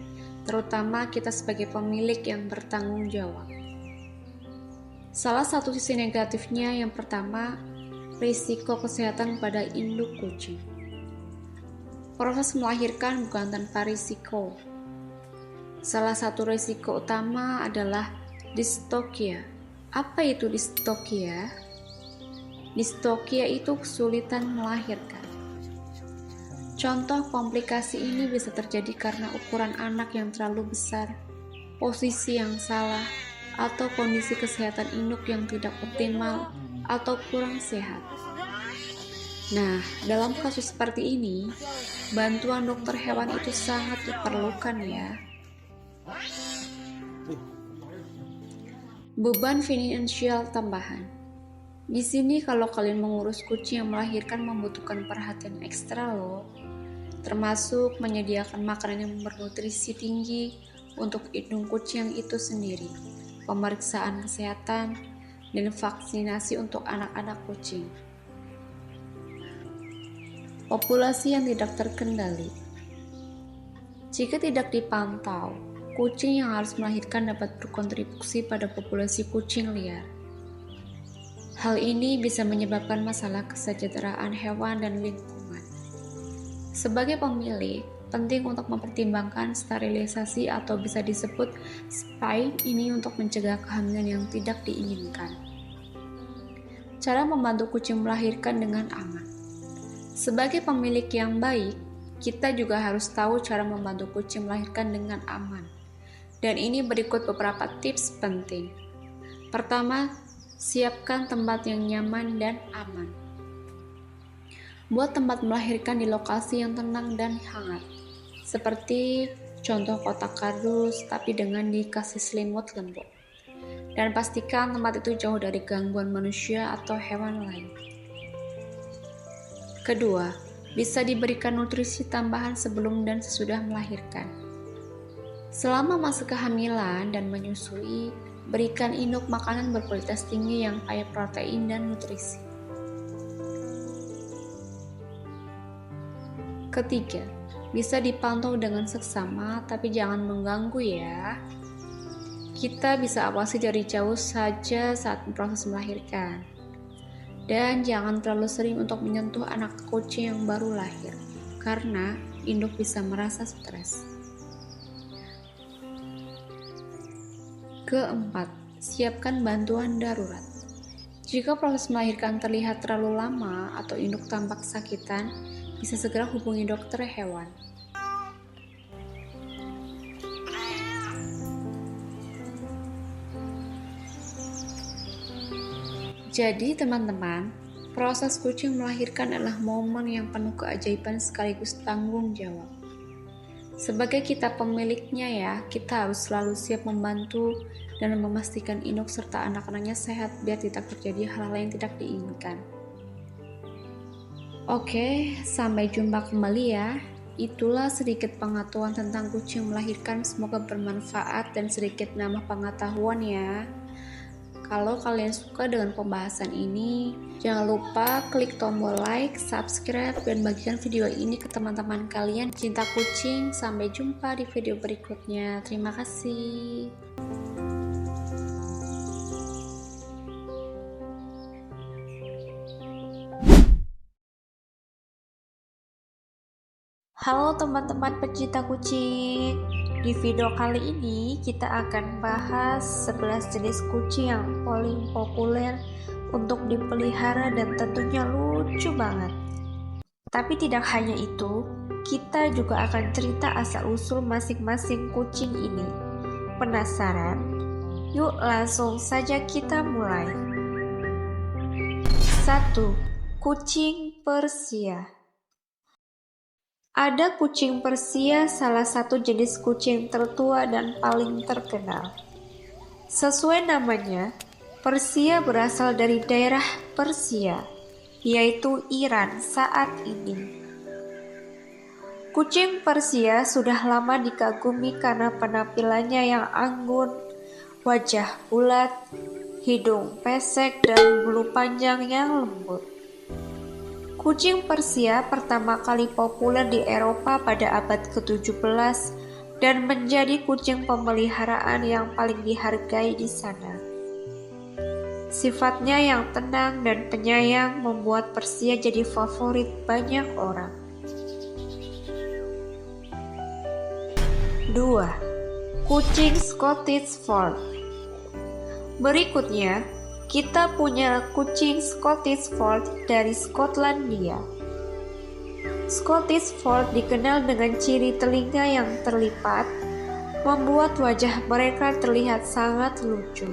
[SPEAKER 1] terutama kita sebagai pemilik yang bertanggung jawab. Salah satu sisi negatifnya yang pertama, risiko kesehatan pada induk kucing. Proses melahirkan bukan tanpa risiko. Salah satu risiko utama adalah distokia. Apa itu distokia? Distokia itu kesulitan melahirkan. Contoh komplikasi ini bisa terjadi karena ukuran anak yang terlalu besar, posisi yang salah, atau kondisi kesehatan induk yang tidak optimal atau kurang sehat. Nah, dalam kasus seperti ini, bantuan dokter hewan itu sangat diperlukan ya. Beban finansial tambahan. Di sini kalau kalian mengurus kucing yang melahirkan membutuhkan perhatian ekstra loh. Termasuk menyediakan makanan yang bernutrisi tinggi untuk induk kucing itu sendiri, pemeriksaan kesehatan, dan vaksinasi untuk anak-anak kucing. Populasi yang tidak terkendali. Jika tidak dipantau, kucing yang harus melahirkan dapat berkontribusi pada populasi kucing liar. Hal ini bisa menyebabkan masalah kesejahteraan hewan dan lingkungan. Sebagai pemilik, penting untuk mempertimbangkan sterilisasi atau bisa disebut spay ini untuk mencegah kehamilan yang tidak diinginkan. Cara membantu kucing melahirkan dengan aman. Sebagai pemilik yang baik, kita juga harus tahu cara membantu kucing melahirkan dengan aman. Dan ini berikut beberapa tips penting. Pertama, siapkan tempat yang nyaman dan aman. Buat tempat melahirkan di lokasi yang tenang dan hangat. Seperti contoh kotak kardus tapi dengan dikasih selimut lembut. Dan pastikan tempat itu jauh dari gangguan manusia atau hewan lain. Kedua, bisa diberikan nutrisi tambahan sebelum dan sesudah melahirkan. Selama masa kehamilan dan menyusui, berikan induk makanan berkualitas tinggi yang kaya protein dan nutrisi. Ketiga, bisa dipantau dengan seksama tapi jangan mengganggu ya. Kita bisa awasi dari jauh saja saat proses melahirkan. Dan jangan terlalu sering untuk menyentuh anak kucing yang baru lahir, karena induk bisa merasa stres. Keempat, siapkan bantuan darurat. Jika proses melahirkan terlihat terlalu lama atau induk tampak sakitan, bisa segera hubungi dokter hewan. Jadi teman-teman, proses kucing melahirkan adalah momen yang penuh keajaiban sekaligus tanggung jawab. Sebagai kita pemiliknya ya, kita harus selalu siap membantu dan memastikan induk serta anak-anaknya sehat biar tidak terjadi hal-hal yang tidak diinginkan. Oke, sampai jumpa kembali ya. Itulah sedikit pengetahuan tentang kucing melahirkan, semoga bermanfaat dan sedikit nambah pengetahuan ya. Kalau kalian suka dengan pembahasan ini, jangan lupa klik tombol like, subscribe, dan bagikan video ini ke teman-teman kalian cinta kucing. Sampai jumpa di video berikutnya. Terima kasih. Halo teman-teman pecinta kucing. Di video kali ini kita akan bahas 11 jenis kucing yang paling populer untuk dipelihara dan tentunya lucu banget. Tapi tidak hanya itu, kita juga akan cerita asal-usul masing-masing kucing ini. Penasaran? Yuk langsung saja kita mulai. 1. Kucing Persia. Ada kucing Persia, salah satu jenis kucing tertua dan paling terkenal. Sesuai namanya, Persia berasal dari daerah Persia, yaitu Iran saat ini. Kucing Persia sudah lama dikagumi karena penampilannya yang anggun, wajah bulat,
[SPEAKER 2] hidung pesek dan bulu panjang yang lembut. Kucing Persia pertama kali populer di Eropa pada abad ke-17 dan menjadi kucing pemeliharaan yang paling dihargai di sana. Sifatnya yang tenang dan penyayang membuat Persia jadi favorit banyak orang. 2. Kucing Scottish Fold. Berikutnya, kita punya kucing Scottish Fold dari Skotlandia. Scottish Fold dikenal dengan ciri telinga yang terlipat, membuat wajah mereka terlihat sangat lucu.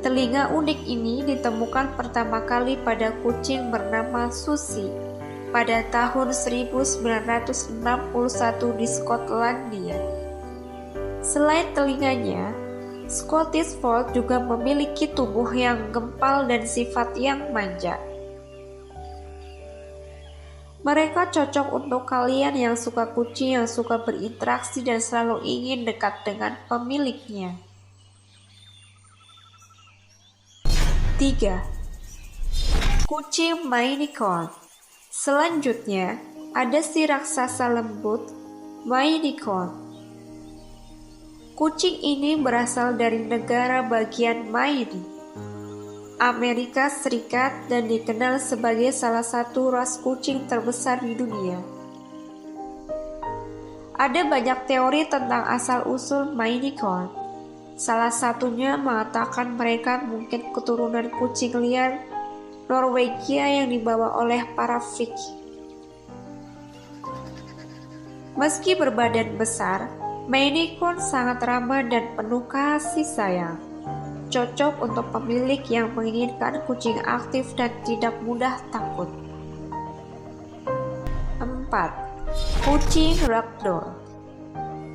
[SPEAKER 2] Telinga unik ini ditemukan pertama kali pada kucing bernama Susie pada tahun 1961 di Skotlandia. Selain telinganya, Scottish Fold juga memiliki tubuh yang gempal dan sifat yang manja. Mereka cocok untuk kalian yang suka kucing yang suka berinteraksi dan selalu ingin dekat dengan pemiliknya. 3. Kucing Maine Coon. Selanjutnya, ada si raksasa lembut Maine Coon. Kucing ini berasal dari negara bagian Maine, Amerika Serikat, dan dikenal sebagai salah satu ras kucing terbesar di dunia. Ada banyak teori tentang asal-usul Maine Coon. Salah satunya mengatakan mereka mungkin keturunan kucing liar Norwegia yang dibawa oleh para Viking. Meski berbadan besar, Maine Coon sangat ramah dan penuh kasih sayang. Cocok untuk pemilik yang menginginkan kucing aktif dan tidak mudah takut. 4. Kucing Ragdoll.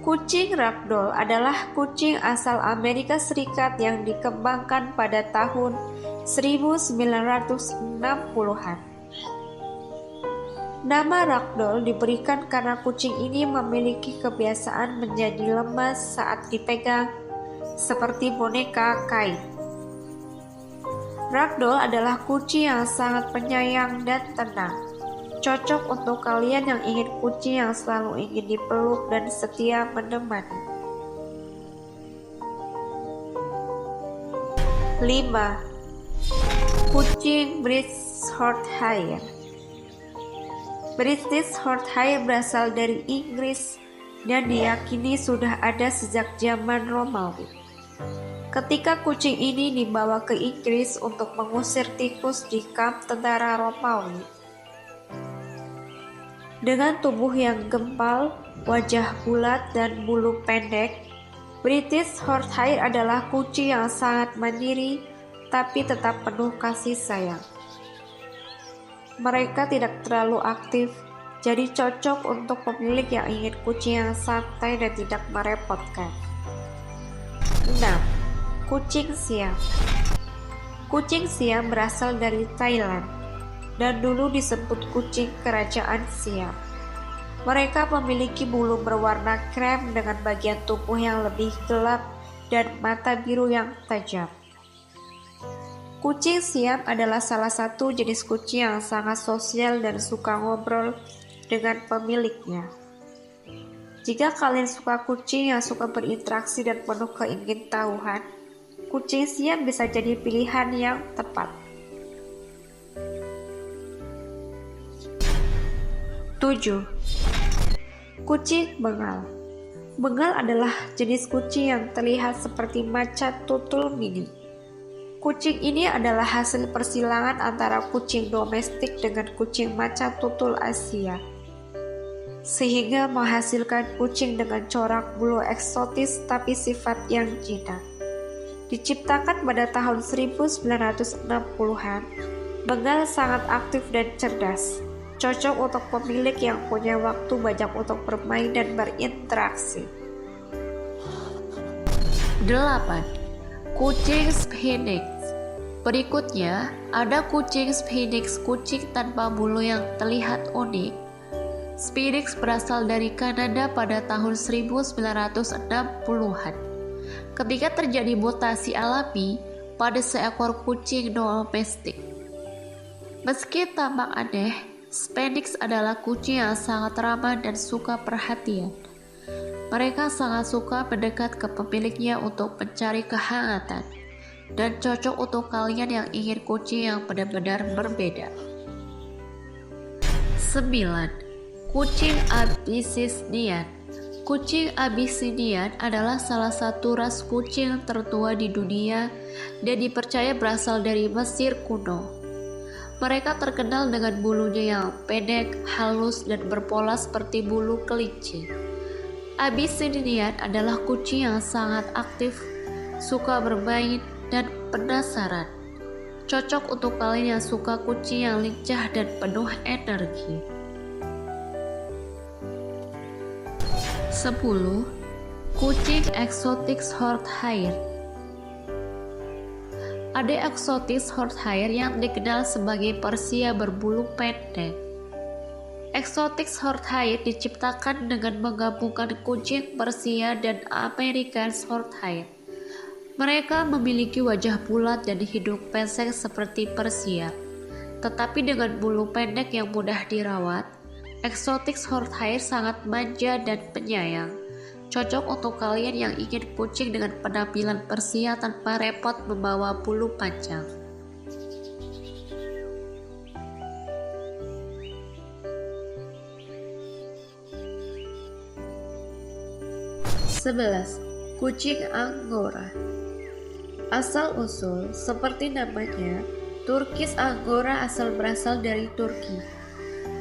[SPEAKER 2] Kucing Ragdoll adalah kucing asal Amerika Serikat yang dikembangkan pada tahun 1960-an. Nama Ragdoll diberikan karena kucing ini memiliki kebiasaan menjadi lemas saat dipegang, seperti boneka kain. Ragdoll adalah kucing yang sangat penyayang dan tenang. Cocok untuk kalian yang ingin kucing yang selalu ingin dipeluk dan setia menemani. 5. Kucing British Shorthair. British Shorthair berasal dari Inggris dan diyakini sudah ada sejak zaman Romawi. Ketika kucing ini dibawa ke Inggris untuk mengusir tikus di kamp tentara Romawi. Dengan tubuh yang gempal, wajah bulat, dan bulu pendek, British Shorthair adalah kucing yang sangat mandiri tapi tetap penuh kasih sayang. Mereka tidak terlalu aktif, jadi cocok untuk pemilik yang ingin kucing yang santai dan tidak merepotkan. 6. Kucing Siam. Kucing Siam berasal dari Thailand dan dulu disebut kucing kerajaan Siam. Mereka memiliki bulu berwarna krem dengan bagian tubuh yang lebih gelap dan mata biru yang tajam. Kucing Siam adalah salah satu jenis kucing yang sangat sosial dan suka ngobrol dengan pemiliknya. Jika kalian suka kucing yang suka berinteraksi dan penuh keingintahuan, kucing Siam bisa jadi pilihan yang tepat. 7. Kucing Bengal. Bengal adalah jenis kucing yang terlihat seperti macan tutul mini. Kucing ini adalah hasil persilangan antara kucing domestik dengan kucing macan tutul Asia, sehingga menghasilkan kucing dengan corak bulu eksotis tapi sifat yang jinak. Diciptakan pada tahun 1960-an, Bengal sangat aktif dan cerdas, cocok untuk pemilik yang punya waktu banyak untuk bermain dan berinteraksi.
[SPEAKER 1] 8. Kucing Sphinx. Berikutnya, ada kucing Sphinx, kucing tanpa bulu yang terlihat unik. Sphinx berasal dari Kanada pada tahun 1960-an. Ketika terjadi mutasi alami, pada seekor kucing domestik. Meski tampak aneh, Sphinx adalah kucing yang sangat ramah dan suka perhatian. Mereka sangat suka mendekat ke pemiliknya untuk mencari kehangatan dan cocok untuk kalian yang ingin kucing yang benar-benar berbeda. 9. Kucing Abyssinian. Kucing Abyssinian adalah salah satu ras kucing tertua di dunia dan dipercaya berasal dari Mesir kuno. Mereka terkenal dengan bulunya yang pendek, halus, dan berpola seperti bulu kelinci. Abyssinian adalah kucing yang sangat aktif, suka bermain, dan penasaran. Cocok untuk kalian yang suka kucing yang lincah dan penuh energi. 10. Kucing Exotic Shorthair. Ada Exotic Shorthair yang dikenal sebagai Persia berbulu pendek. Exotic Shorthair diciptakan dengan menggabungkan kucing Persia dan American Shorthair. Mereka memiliki wajah bulat dan hidung pesek seperti Persia, tetapi dengan bulu pendek yang mudah dirawat. Exotic Shorthair sangat manja dan penyayang. Cocok untuk kalian yang ingin kucing dengan penampilan Persia tanpa repot membawa bulu panjang. Kucing Angora. Asal-usul, seperti namanya, Turkish Angora berasal dari Turki.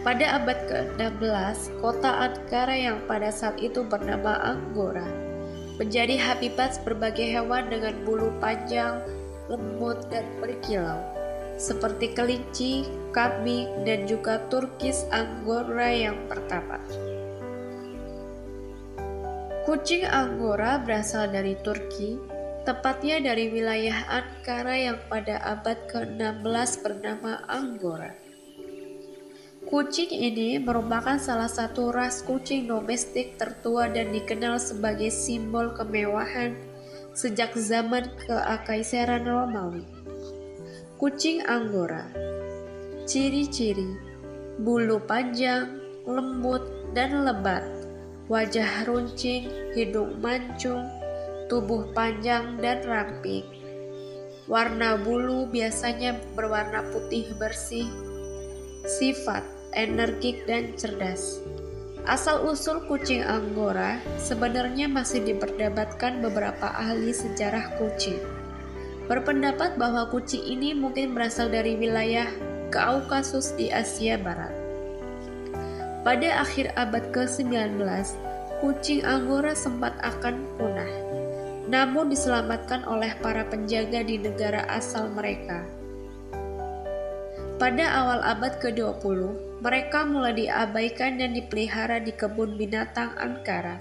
[SPEAKER 1] Pada abad ke-16, kota Ankara yang pada saat itu bernama Angora menjadi habitat berbagai hewan dengan bulu panjang, lembut, dan berkilau, seperti kelinci, kambing, dan juga Turkish Angora yang pertama. Kucing Angora berasal dari Turki, tepatnya dari wilayah Ankara yang pada abad ke-16 bernama Angora. Kucing ini merupakan salah satu ras kucing domestik tertua dan dikenal sebagai simbol kemewahan sejak zaman Kekaisaran Romawi. Kucing Angora. Ciri-ciri: bulu panjang, lembut, dan lebat, wajah runcing, hidung mancung, tubuh panjang dan ramping. Warna bulu biasanya berwarna putih bersih. Sifat: energik dan cerdas. Asal-usul kucing Angora sebenarnya masih diperdebatkan beberapa ahli sejarah kucing. Berpendapat bahwa kucing ini mungkin berasal dari wilayah Kaukasus di Asia Barat. Pada akhir abad ke-19, kucing Angora sempat akan punah, namun diselamatkan oleh para penjaga di negara asal mereka. Pada awal abad ke-20, mereka mulai diabaikan dan dipelihara di kebun binatang Ankara.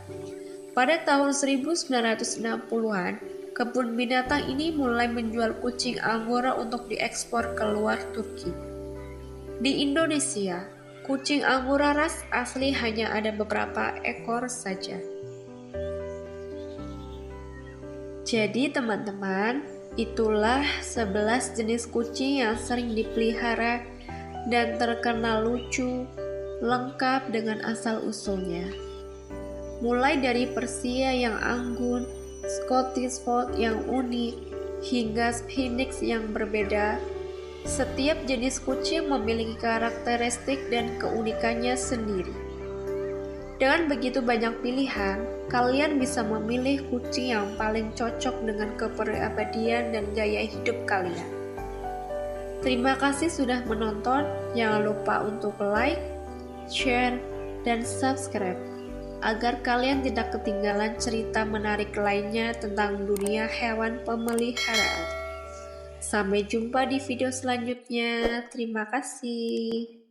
[SPEAKER 1] Pada tahun 1960-an, kebun binatang ini mulai menjual kucing Angora untuk diekspor ke luar Turki. Di Indonesia, kucing Angora ras asli hanya ada beberapa ekor saja. Jadi teman-teman, itulah 11 jenis kucing yang sering dipelihara dan terkenal lucu, lengkap dengan asal-usulnya. Mulai dari Persia yang anggun, Scottish Fold yang unik, hingga Sphinx yang berbeda. Setiap jenis kucing memiliki karakteristik dan keunikannya sendiri. Dengan begitu banyak pilihan, kalian bisa memilih kucing yang paling cocok dengan kepribadian dan gaya hidup kalian. Terima kasih sudah menonton. Jangan lupa untuk like, share, dan subscribe agar kalian tidak ketinggalan cerita menarik lainnya tentang dunia hewan pemeliharaan. Sampai jumpa di video selanjutnya. Terima kasih.